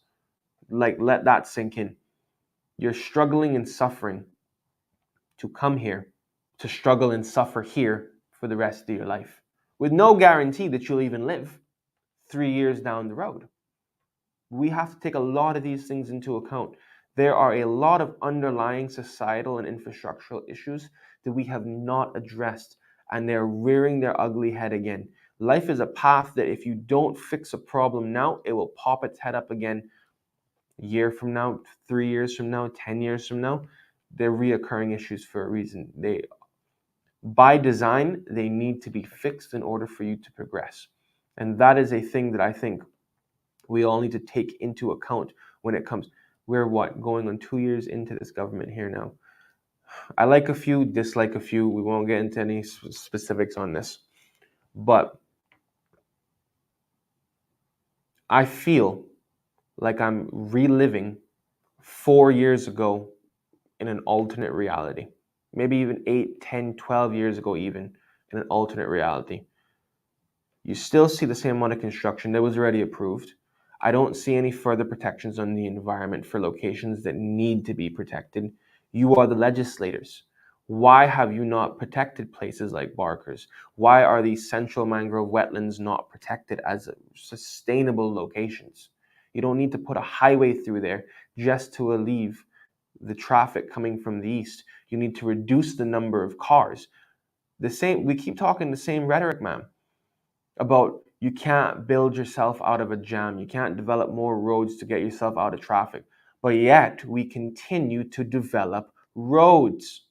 Like, let that sink in. You're struggling and suffering to come here, to struggle and suffer here for the rest of your life, with no guarantee that you'll even live 3 years down the road. We have to take a lot of these things into account. There are a lot of underlying societal and infrastructural issues that we have not addressed, and they're rearing their ugly head again. Life is a path that if you don't fix a problem now, it will pop its head up again a year from now, 3 years from now, 10 years from now. They're reoccurring issues for a reason. By design, they need to be fixed in order for you to progress. And that is a thing that I think we all need to take into account when it comes. We're going on 2 years into this government here now. I like a few, dislike a few. We won't get into any specifics on this. But I feel like I'm reliving 4 years ago in an alternate reality. Maybe even 8, 10, 12 years ago even in an alternate reality. You still see the same amount of construction that was already approved. I don't see any further protections on the environment for locations that need to be protected. You are the legislators. Why have you not protected places like Barkers? Why are these central mangrove wetlands not protected as sustainable locations? You don't need to put a highway through there just to alleviate the traffic coming from the east. You need to reduce the number of cars. We keep talking the same rhetoric, man, about you can't build yourself out of a jam. You can't develop more roads to get yourself out of traffic. But yet we continue to develop roads.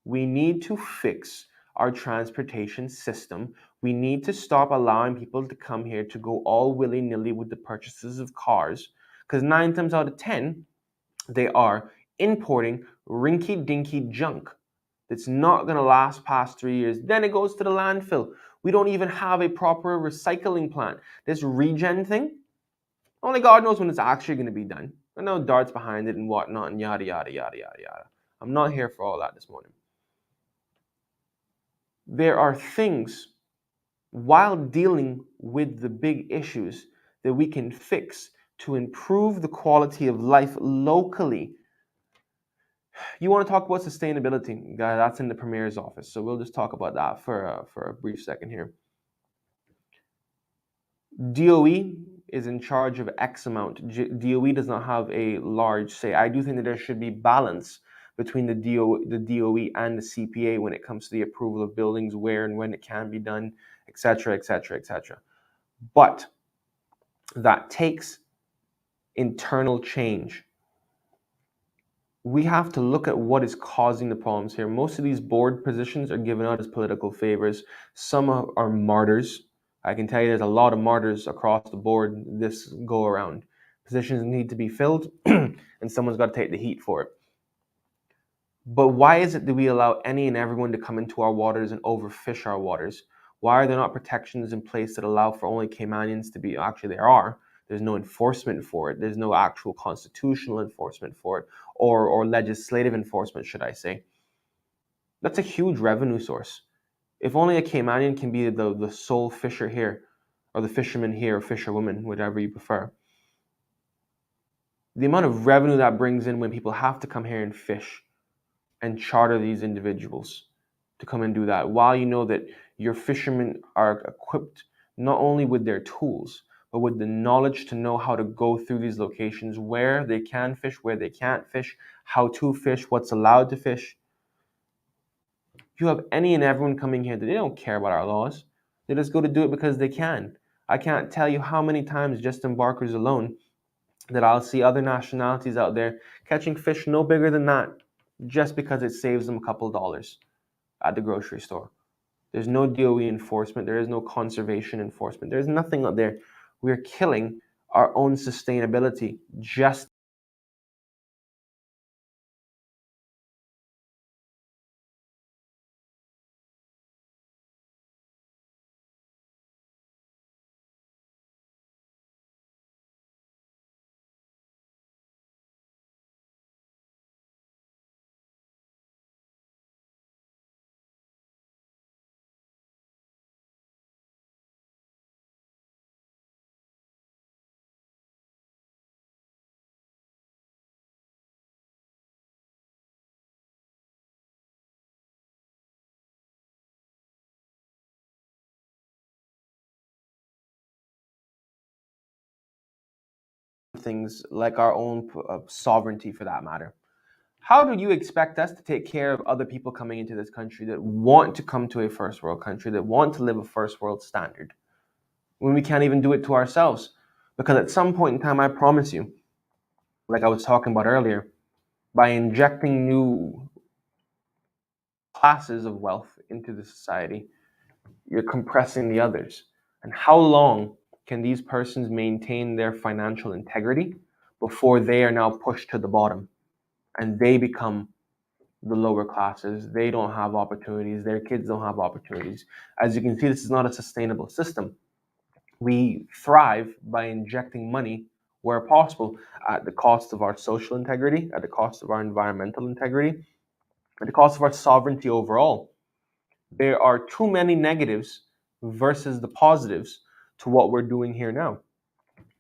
We need to fix our transportation system. We need to stop allowing people to come here to go all willy-nilly with the purchases of cars, because 9 times out of 10, they are importing rinky-dinky junk that's not going to last past 3 years. Then it goes to the landfill. We don't even have a proper recycling plant. This regen thing, only God knows when it's actually going to be done. I know darts behind it and whatnot and yada, yada, yada, yada, yada. I'm not here for all that this morning. There are things, while dealing with the big issues, that we can fix to improve the quality of life locally. You want to talk about sustainability? That's in the Premier's office. So we'll just talk about that for a brief second here. DOE is in charge of X amount. DOE does not have a large say. I do think that there should be balance between the DOE and the CPA when it comes to the approval of buildings, where and when it can be done, etc., etc., etc. But that takes internal change. We have to look at what is causing the problems here. Most of these board positions are given out as political favors. Some are martyrs. I can tell you there's a lot of martyrs across the board this go around. Positions need to be filled, and someone's got to take the heat for it. But why is it that we allow any and everyone to come into our waters and overfish our waters? Why are there not protections in place that allow for only Caymanians to be? Actually, there are. There's no enforcement for it. There's no actual constitutional enforcement for it, or legislative enforcement, should I say. That's a huge revenue source. If only a Caymanian can be the sole fisher here, or the fisherman here, or fisherwoman, whatever you prefer. The amount of revenue that brings in when people have to come here and fish and charter these individuals to come and do that, while you know that your fishermen are equipped not only with their tools, but with the knowledge to know how to go through these locations, where they can fish, where they can't fish, how to fish, what's allowed to fish. You have any and everyone coming here that they don't care about our laws. They just go to do it because they can. I can't tell you how many times just embarkers alone that I'll see other nationalities out there catching fish no bigger than that, just because it saves them a couple dollars at the grocery store. There's no DOE enforcement. There is no conservation enforcement. There's nothing out there. We're killing our own sustainability just things like our own sovereignty, for that matter. How do you expect us to take care of other people coming into this country that want to come to a first world country, that want to live a first world standard, when we can't even do it to ourselves? Because at some point in time, I promise you, like I was talking about earlier, by injecting new classes of wealth into the society, you're compressing the others. And how long can these persons maintain their financial integrity before they are now pushed to the bottom and they become the lower classes? They don't have opportunities. Their kids don't have opportunities. As you can see, this is not a sustainable system. We thrive by injecting money where possible at the cost of our social integrity, at the cost of our environmental integrity, at the cost of our sovereignty overall. There are too many negatives versus the positives to what we're doing here now.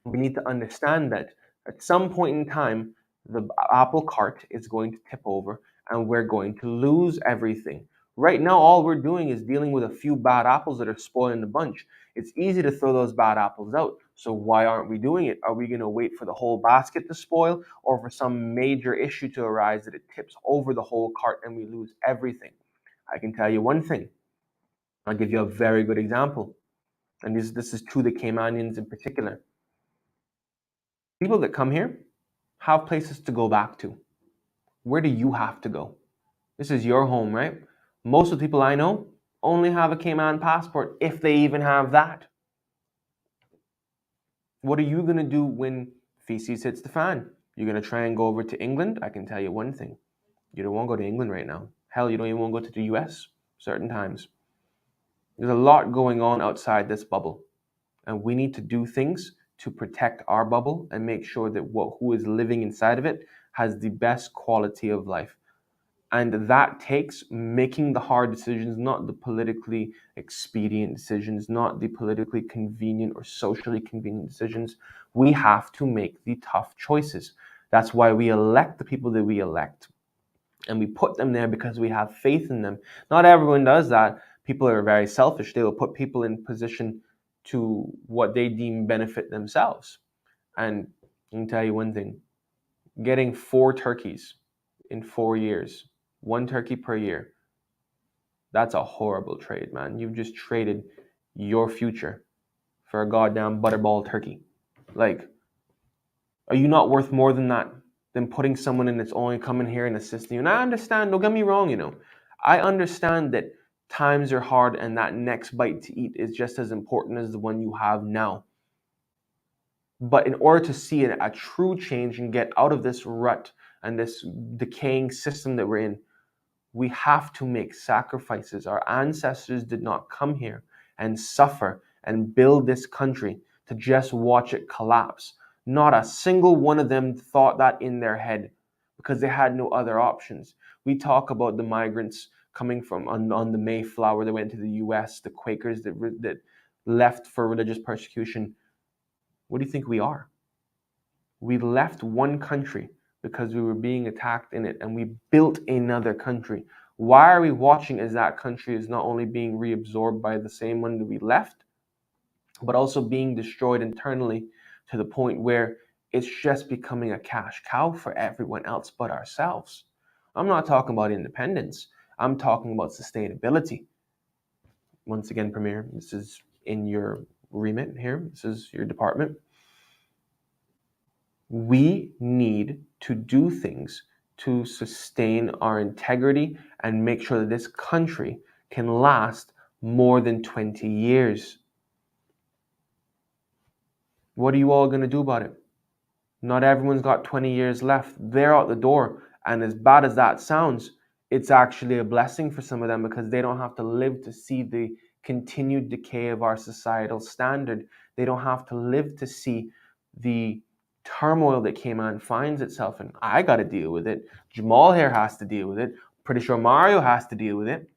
We need to understand that at some point in time, the apple cart is going to tip over and we're going to lose everything. Right now, all we're doing is dealing with a few bad apples that are spoiling the bunch. It's easy to throw those bad apples out. So why aren't we doing it? Are we going to wait for the whole basket to spoil, or for some major issue to arise that it tips over the whole cart and we lose everything? I can tell you one thing. I'll give you a very good example. And this is to the Caymanians in particular. People that come here have places to go back to. Where do you have to go? This is your home, right? Most of the people I know only have a Cayman passport, if they even have that. What are you going to do when feces hits the fan? You're going to try and go over to England? I can tell you one thing. You don't want to go to England right now. Hell, you don't even want to go to the US certain times. There's a lot going on outside this bubble. And we need to do things to protect our bubble and make sure that who is living inside of it has the best quality of life. And that takes making the hard decisions, not the politically expedient decisions, not the politically convenient or socially convenient decisions. We have to make the tough choices. That's why we elect the people that we elect. And we put them there because we have faith in them. Not everyone does that. People are very selfish. They will put people in position to what they deem benefit themselves. And I can tell you one thing, getting 4 turkeys in 4 years, 1 turkey per year, that's a horrible trade, man. You've just traded your future for a goddamn butterball turkey. Like, are you not worth more than that? Than putting someone in that's only coming here and assisting you? And I understand, don't get me wrong, I understand that times are hard and that next bite to eat is just as important as the one you have now. But in order to see a true change and get out of this rut and this decaying system that we're in, we have to make sacrifices. Our ancestors did not come here and suffer and build this country to just watch it collapse. Not a single one of them thought that in their head because they had no other options. We talk about the migrants coming from on the Mayflower that went to the US, the Quakers that left for religious persecution. What do you think we are? We left one country because we were being attacked in it, and we built another country. Why are we watching as that country is not only being reabsorbed by the same one that we left, but also being destroyed internally to the point where it's just becoming a cash cow for everyone else but ourselves? I'm not talking about independence. I'm talking about sustainability. Once again, Premier, this is in your remit here. This is your department. We need to do things to sustain our integrity and make sure that this country can last more than 20 years. What are you all going to do about it? Not everyone's got 20 years left. They're out the door. And as bad as that sounds, it's actually a blessing for some of them because they don't have to live to see the continued decay of our societal standard. They don't have to live to see the turmoil that Cayman finds itself in. I got to deal with it. Jamal here has to deal with it. Pretty sure Mario has to deal with it.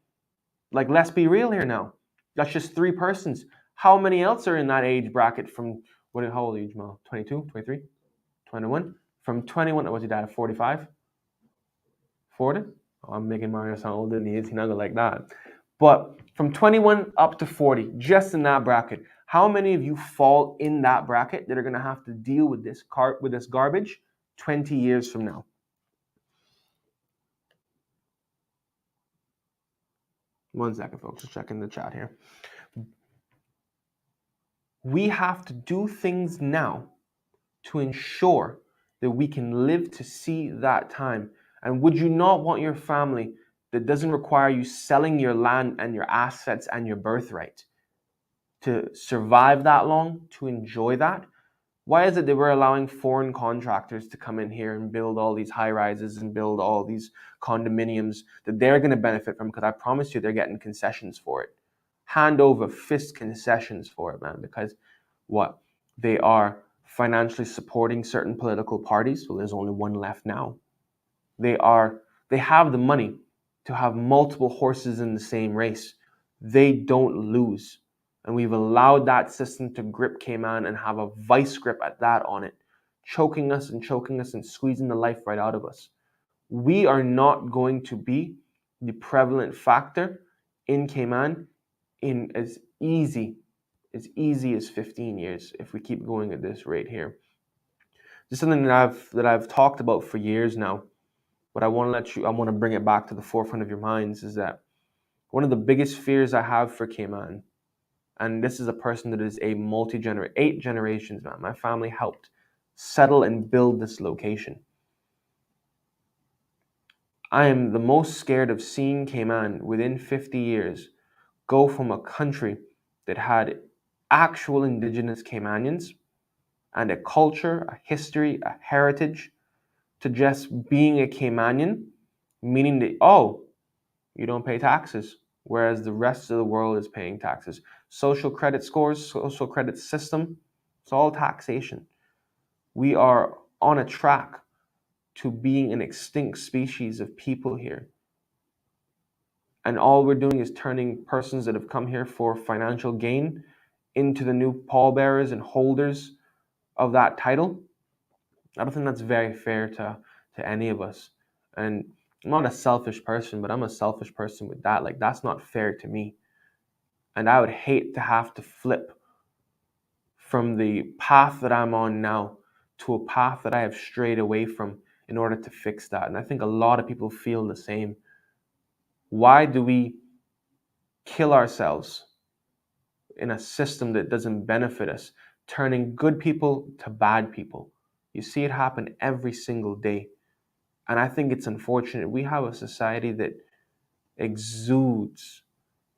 Like, let's be real here now. That's just 3 persons. How many else are in that age bracket from, how old are you, Jamal? 22, 23, 21? From 21, what's your dad, 45? 40? Oh, I'm making Mario sound older than he is. He's not gonna like that. But from 21 up to 40, just in that bracket, how many of you fall in that bracket that are going to have to deal with this garbage 20 years from now? One second, folks. Just checking the chat here. We have to do things now to ensure that we can live to see that time. And would you not want your family that doesn't require you selling your land and your assets and your birthright to survive that long, to enjoy that? Why is it that we're allowing foreign contractors to come in here and build all these high rises and build all these condominiums that they're going to benefit from? Because I promise you they're getting concessions for it. Hand over fist concessions for it, man. Because what? They are financially supporting certain political parties. Well, there's only one left now. They have the money to have multiple horses in the same race. They don't lose. And we've allowed that system to grip Cayman and have a vice grip at that on it, choking us and squeezing the life right out of us. We are not going to be the prevalent factor in Cayman in as easy as 15 years if we keep going at this rate here. Just something that I've talked about for years now, but I want to bring it back to the forefront of your minds, is that one of the biggest fears I have for Cayman, and this is a person that is a 8 generations, man. My family helped settle and build this location. I am the most scared of seeing Cayman within 50 years go from a country that had actual indigenous Caymanians and a culture, a history, a heritage, to just being a Caymanian, meaning that, oh, you don't pay taxes, whereas the rest of the world is paying taxes. Social credit scores, social credit system, it's all taxation. We are on a track to being an extinct species of people here. And all we're doing is turning persons that have come here for financial gain into the new pallbearers and holders of that title. I don't think that's very fair to any of us. And I'm not a selfish person, but I'm a selfish person with that. Like, that's not fair to me. And I would hate to have to flip from the path that I'm on now to a path that I have strayed away from in order to fix that. And I think a lot of people feel the same. Why do we kill ourselves in a system that doesn't benefit us, turning good people to bad people? You see it happen every single day. And I think it's unfortunate. We have a society that exudes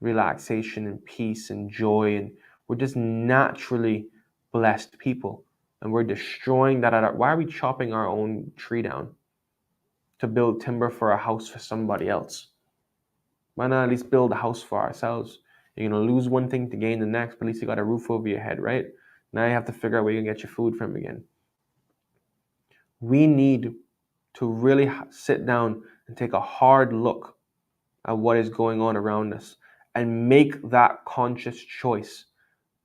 relaxation and peace and joy, and we're just naturally blessed people, and we're destroying that why are we chopping our own tree down to build timber for a house for somebody else? Why not at least build a house for ourselves? You're gonna lose one thing to gain the next, but at least you got a roof over your head, right? Now you have to figure out where you can get your food from again. We need to really sit down and take a hard look at what is going on around us and make that conscious choice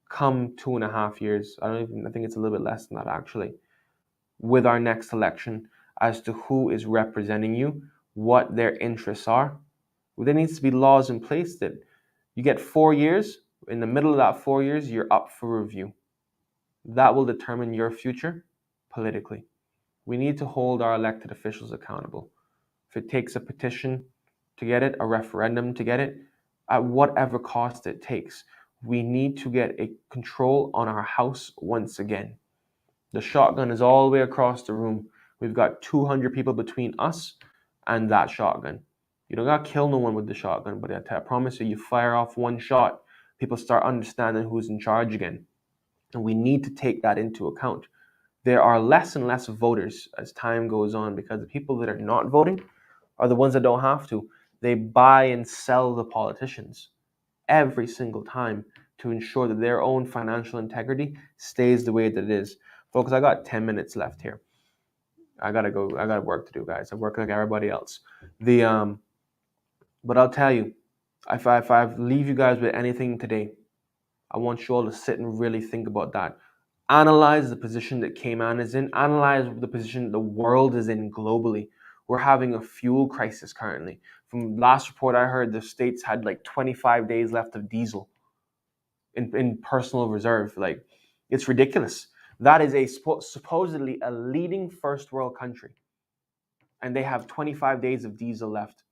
come 2.5 years. I think it's a little bit less than that actually, with our next election, as to who is representing you, what their interests are. There needs to be laws in place that you get 4 years. In the middle of that 4 years, you're up for review. That will determine your future politically. We need to hold our elected officials accountable. If it takes a petition to get it, a referendum to get it, at whatever cost it takes, we need to get a control on our house once again. The shotgun is all the way across the room. We've got 200 people between us and that shotgun. You don't got to kill no one with the shotgun, but I promise you, you fire off one shot, people start understanding who's in charge again. And we need to take that into account. There are less and less voters as time goes on because the people that are not voting are the ones that don't have to. They buy and sell the politicians every single time to ensure that their own financial integrity stays the way that it is. Folks, I got 10 minutes left here. I gotta go. I got work to do, guys. I work like everybody else. But I'll tell you, if I leave you guys with anything today, I want you all to sit and really think about that. Analyze the position that Cayman is in. Analyze the position the world is in globally. We're having a fuel crisis currently. From last report I heard, the states had like 25 days left of diesel in personal reserve. Like, it's ridiculous. That is supposedly a leading first world country, and they have 25 days of diesel left.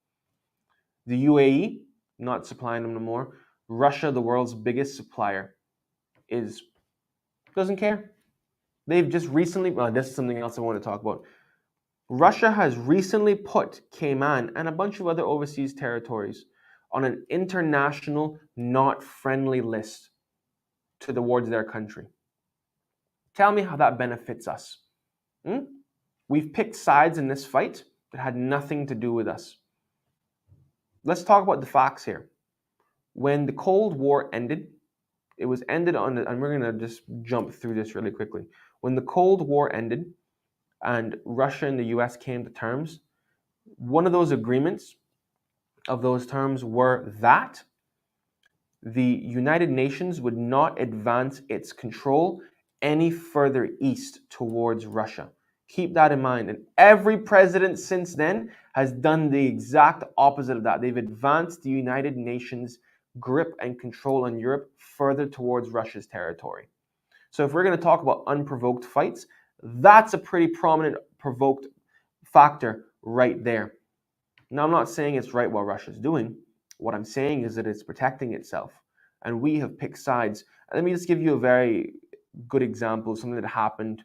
The UAE, not supplying them no more. Russia, the world's biggest supplier, doesn't care. They've just recently, this is something else I want to talk about. Russia has recently put Cayman and a bunch of other overseas territories on an international not friendly list towards their country. Tell me how that benefits us. We've picked sides in this fight that had nothing to do with us. Let's talk about the facts here. When the Cold War ended, it was ended on, and we're going to just jump through this really quickly. When the Cold War ended and Russia and the US came to terms, one of those agreements of those terms were that the United Nations would not advance its control any further east towards Russia. Keep that in mind. And every president since then has done the exact opposite of that. They've advanced the United Nations grip and control on Europe further towards Russia's territory. So if we're going to talk about unprovoked fights, that's a pretty prominent provoked factor right there. Now, I'm not saying it's right what Russia's doing. What I'm saying is that it's protecting itself. And we have picked sides. Let me just give you a very good example of something that happened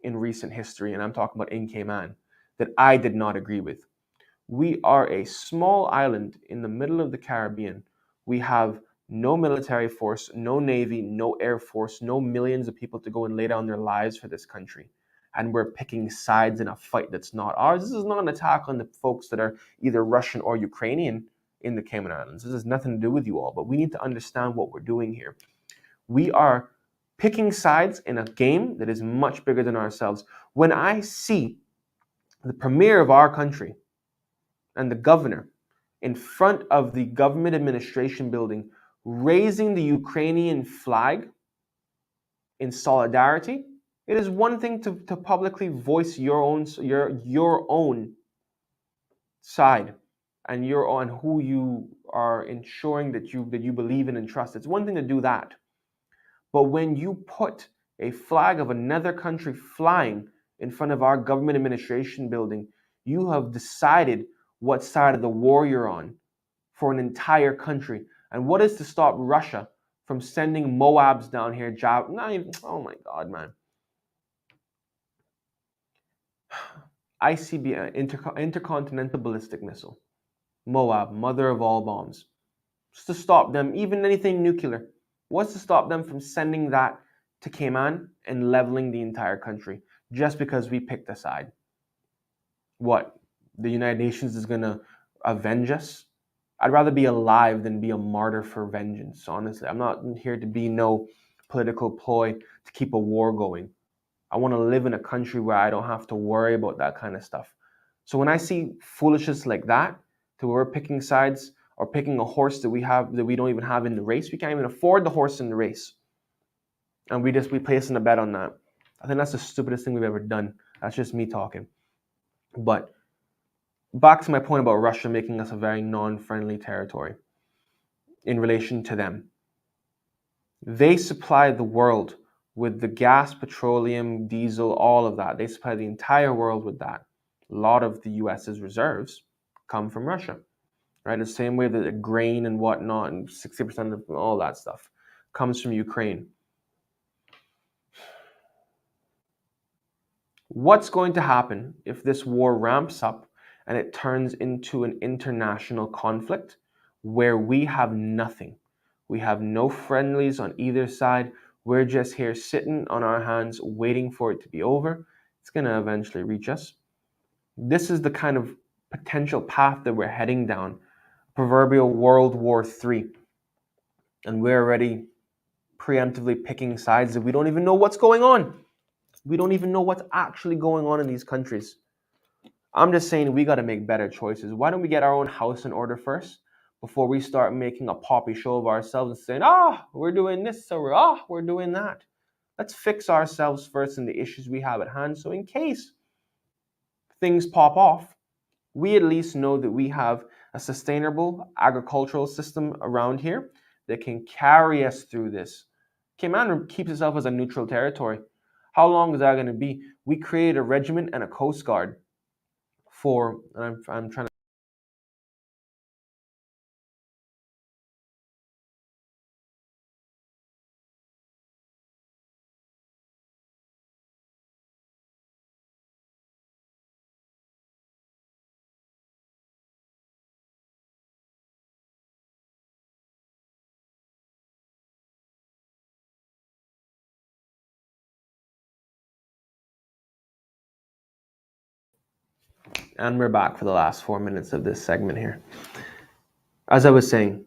in recent history, and I'm talking about in Cayman, that I did not agree with. We are a small island in the middle of the Caribbean. We have no military force, no navy, no air force, no millions of people to go and lay down their lives for this country. And we're picking sides in a fight that's not ours. This is not an attack on the folks that are either Russian or Ukrainian in the Cayman Islands. This has nothing to do with you all, but we need to understand what we're doing here. We are picking sides in a game that is much bigger than ourselves. When I see the premier of our country and the governor in front of the government administration building raising the Ukrainian flag in solidarity, it is one thing to publicly voice your own side and you're on who you are ensuring that you believe in and trust, it's one thing to do that. But when you put a flag of another country flying in front of our government administration building, you have decided what side of the war you're on for an entire country. And what is to stop Russia from sending Moabs down here? Oh my God, man. ICBM, intercontinental ballistic missile. Moab, mother of all bombs. Just to stop them, even anything nuclear. What's to stop them from sending that to Cayman and leveling the entire country just because we picked a side? What? The United Nations is going to avenge us? I'd rather be alive than be a martyr for vengeance, honestly. I'm not here to be no political ploy to keep a war going. I want to live in a country where I don't have to worry about that kind of stuff. So when I see foolishness like that, to where we're picking sides or picking a horse that we don't even have in the race, we can't even afford the horse in the race, and we placing a bet on that. I think that's the stupidest thing we've ever done. That's just me talking. But back to my point about Russia making us a very non-friendly territory in relation to them. They supply the world with the gas, petroleum, diesel, all of that. They supply the entire world with that. A lot of the US's reserves come from Russia, right? The same way that the grain and whatnot and 60% of all that stuff comes from Ukraine. What's going to happen if this war ramps up and it turns into an international conflict where we have nothing? We have no friendlies on either side. We're just here sitting on our hands waiting for it to be over. It's going to eventually reach us. This is the kind of potential path that we're heading down. Proverbial World War III. And we're already preemptively picking sides that we don't even know what's going on. We don't even know what's actually going on in these countries. I'm just saying we got to make better choices. Why don't we get our own house in order first before we start making a poppy show of ourselves and saying, we're doing this or we're doing that. Let's fix ourselves first in the issues we have at hand. So in case things pop off, we at least know that we have a sustainable agricultural system around here that can carry us through this. Cayman keeps itself as a neutral territory. How long is that going to be? We created a regiment and a coast guard for, I'm trying to. And we're back for the last 4 minutes of this segment here. As I was saying,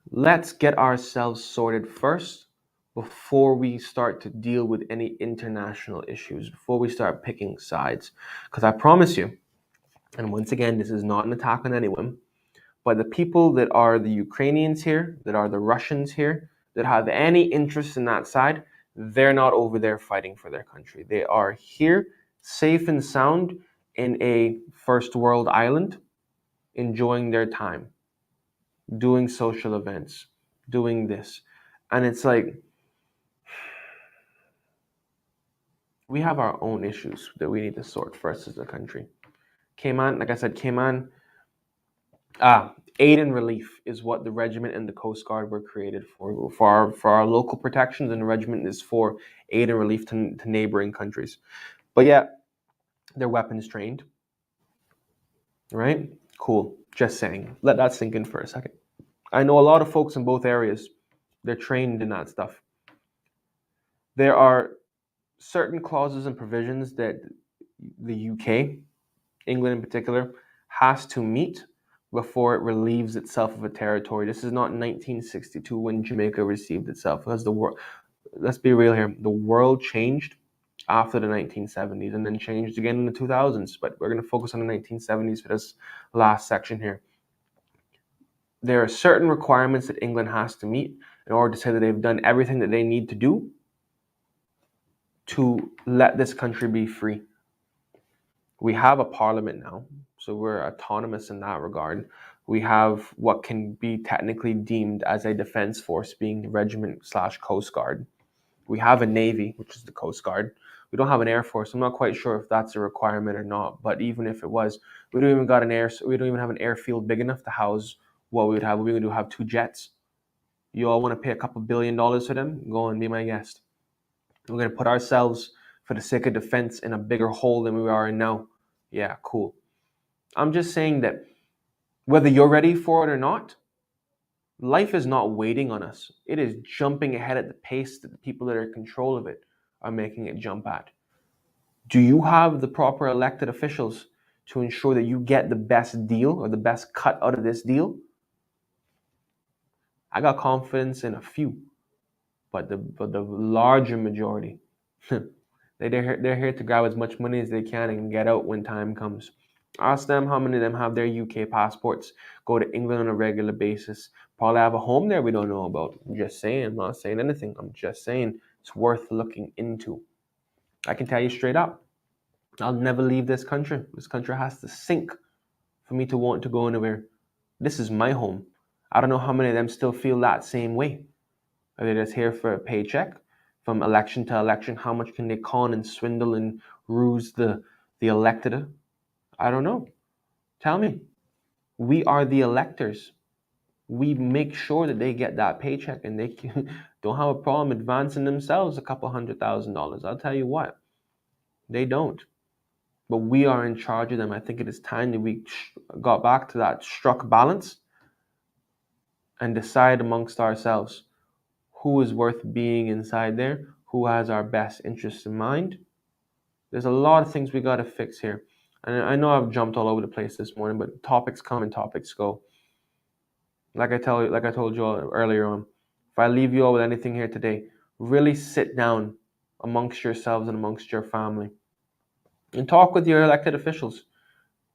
let's get ourselves sorted first before we start to deal with any international issues, before we start picking sides. Because I promise you, and once again, this is not an attack on anyone, but the people that are the Ukrainians here, that are the Russians here, that have any interest in that side, they're not over there fighting for their country. They are here, safe and sound, in a first world island, enjoying their time, doing social events, doing this. And it's like, we have our own issues that we need to sort first as a country. Cayman, like I said, Cayman, aid and relief is what the regiment and the Coast Guard were created for our local protections, and the regiment is for aid and relief to neighboring countries. But yeah, they're weapons trained, right? Cool. Just saying. Let that sink in for a second. I know a lot of folks in both areas. They're trained in that stuff. There are certain clauses and provisions that the UK, England in particular, has to meet before it relieves itself of a territory. This is not 1962 when Jamaica received itself. Because let's be real here, the world changed after the 1970s and then changed again in the 2000s. But we're going to focus on the 1970s for this last section here. There are certain requirements that England has to meet in order to say that they've done everything that they need to do to let this country be free. We have a parliament now, So we're autonomous in that regard. We have what can be technically deemed as a defense force, being the regiment/Coast Guard. We have a Navy, which is the Coast Guard. We don't have an Air Force. I'm not quite sure if that's a requirement or not. But even if it was, we don't even have an airfield big enough to house what we would have. We're going to have 2 jets. You all want to pay a couple $1 billion for them? Go and be my guest. We're going to put ourselves, for the sake of defense, in a bigger hole than we are in now. Yeah, cool. I'm just saying that whether you're ready for it or not, life is not waiting on us. It is jumping ahead at the pace that the people that are in control of it are making it jump at. Do you have the proper elected officials to ensure that you get the best deal or the best cut out of this deal? I got confidence in a few, but the larger majority, they're here to grab as much money as they can and get out when time comes. Ask them how many of them have their UK passports, go to England on a regular basis, probably have a home there we don't know about. I'm just saying, I'm not saying anything. I'm just saying it's worth looking into. I can tell you straight up, I'll never leave this country. This country has to sink for me to want to go anywhere. This is my home. I don't know how many of them still feel that same way. Are they just here for a paycheck? From election to election, how much can they con and swindle and ruse the elected? I don't know. Tell me. We are the electors. We make sure that they get that paycheck and they don't have a problem advancing themselves a couple $100,000. I'll tell you what, they don't. But we are in charge of them. I think it is time that we got back to that struck balance and decide amongst ourselves who is worth being inside there, who has our best interests in mind. There's a lot of things we got to fix here. And I know I've jumped all over the place this morning, but topics come and topics go. Like I told you all earlier on, if I leave you all with anything here today, really sit down amongst yourselves and amongst your family and talk with your elected officials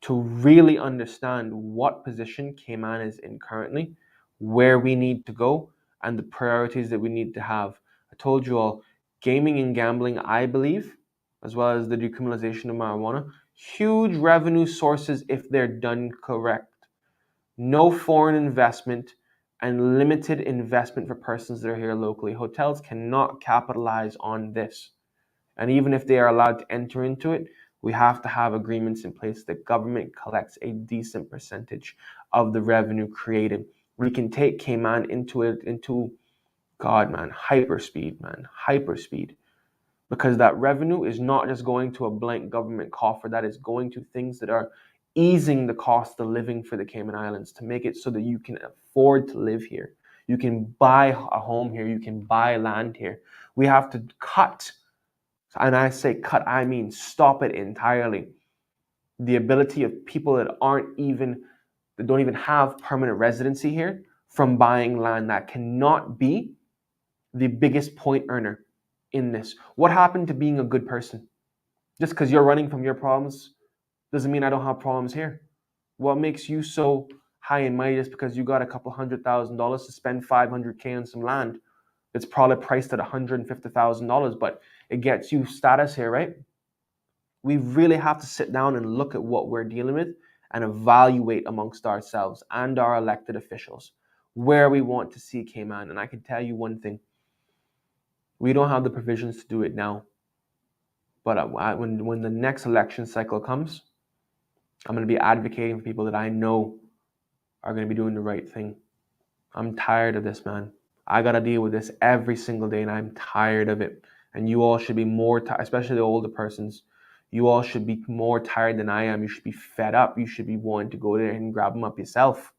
to really understand what position Cayman is in currently, where we need to go, and the priorities that we need to have. I told you all, gaming and gambling, I believe, as well as the decriminalization of marijuana, huge revenue sources if they're done correct. No foreign investment and limited investment for persons that are here locally. Hotels cannot capitalize on this. And even if they are allowed to enter into it, we have to have agreements in place that government collects a decent percentage of the revenue created. We can take Cayman into hyperspeed. Because that revenue is not just going to a blank government coffer, that is going to things that are easing the cost of living for the Cayman Islands to make it so that you can afford to live here. You can buy a home here, you can buy land here. We have to cut, and I say cut, I mean stop it entirely. The ability of people that don't even have permanent residency here from buying land. That cannot be the biggest point earner in this. What happened to being a good person? Just because you're running from your problems doesn't mean I don't have problems here. What makes you so high and mighty is because you got a couple $100,000 to spend $500K on some land. It's probably priced at $150,000, but it gets you status here, right? We really have to sit down and look at what we're dealing with and evaluate amongst ourselves and our elected officials where we want to see Cayman. And I can tell you one thing. We don't have the provisions to do it now. But when the next election cycle comes, I'm going to be advocating for people that I know are going to be doing the right thing. I'm tired of this, man. I got to deal with this every single day, and I'm tired of it. And you all should be more tired, especially the older persons. You all should be more tired than I am. You should be fed up. You should be wanting to go there and grab them up yourself.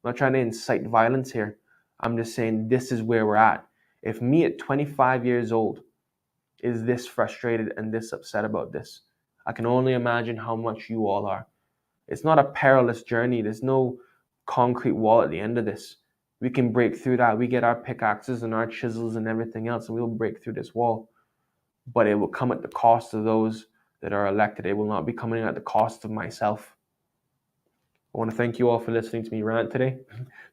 I'm not trying to incite violence here. I'm just saying this is where we're at. If me at 25 years old is this frustrated and this upset about this, I can only imagine how much you all are. It's not a perilous journey. There's no concrete wall at the end of this. We can break through that. We get our pickaxes and our chisels and everything else, and we'll break through this wall. But it will come at the cost of those that are elected. It will not be coming at the cost of myself. I want to thank you all for listening to me rant today,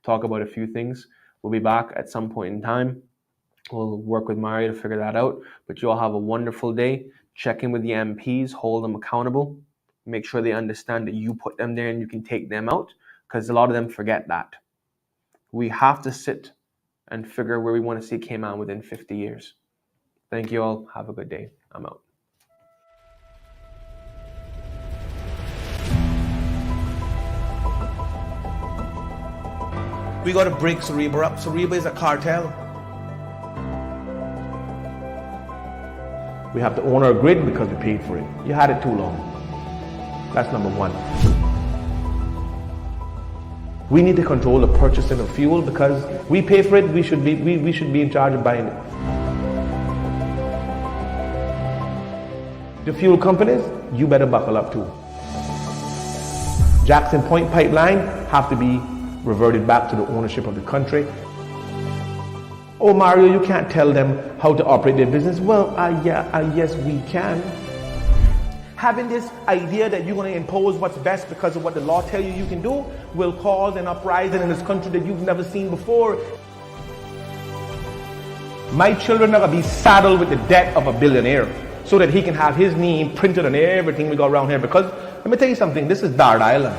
talk about a few things. We'll be back at some point in time. We'll work with Mario to figure that out. But you all have a wonderful day. Check in with the MPs, hold them accountable. make sure they understand that you put them there and you can take them out, because a lot of them forget that. We have to sit and figure where we want to see Cayman within 50 years. Thank you all. Have a good day. I'm out. We got to break Sariba up. Sariba is a cartel. We have to own our grid because we paid for it. You had it too long. That's number one. We need to control the purchasing of fuel because we pay for it. We should be in charge of buying it. The fuel companies, you better buckle up too. Jackson Point pipeline have to be reverted back to the ownership of the country. Oh, Mario, you can't tell them how to operate their business. Well, yes, we can. Having this idea that you're going to impose what's best because of what the law tells you can do will cause an uprising in this country that you've never seen before. My children are going to be saddled with the debt of a billionaire so that he can have his name printed on everything we got around here. Because let me tell you something, this is Dart Island.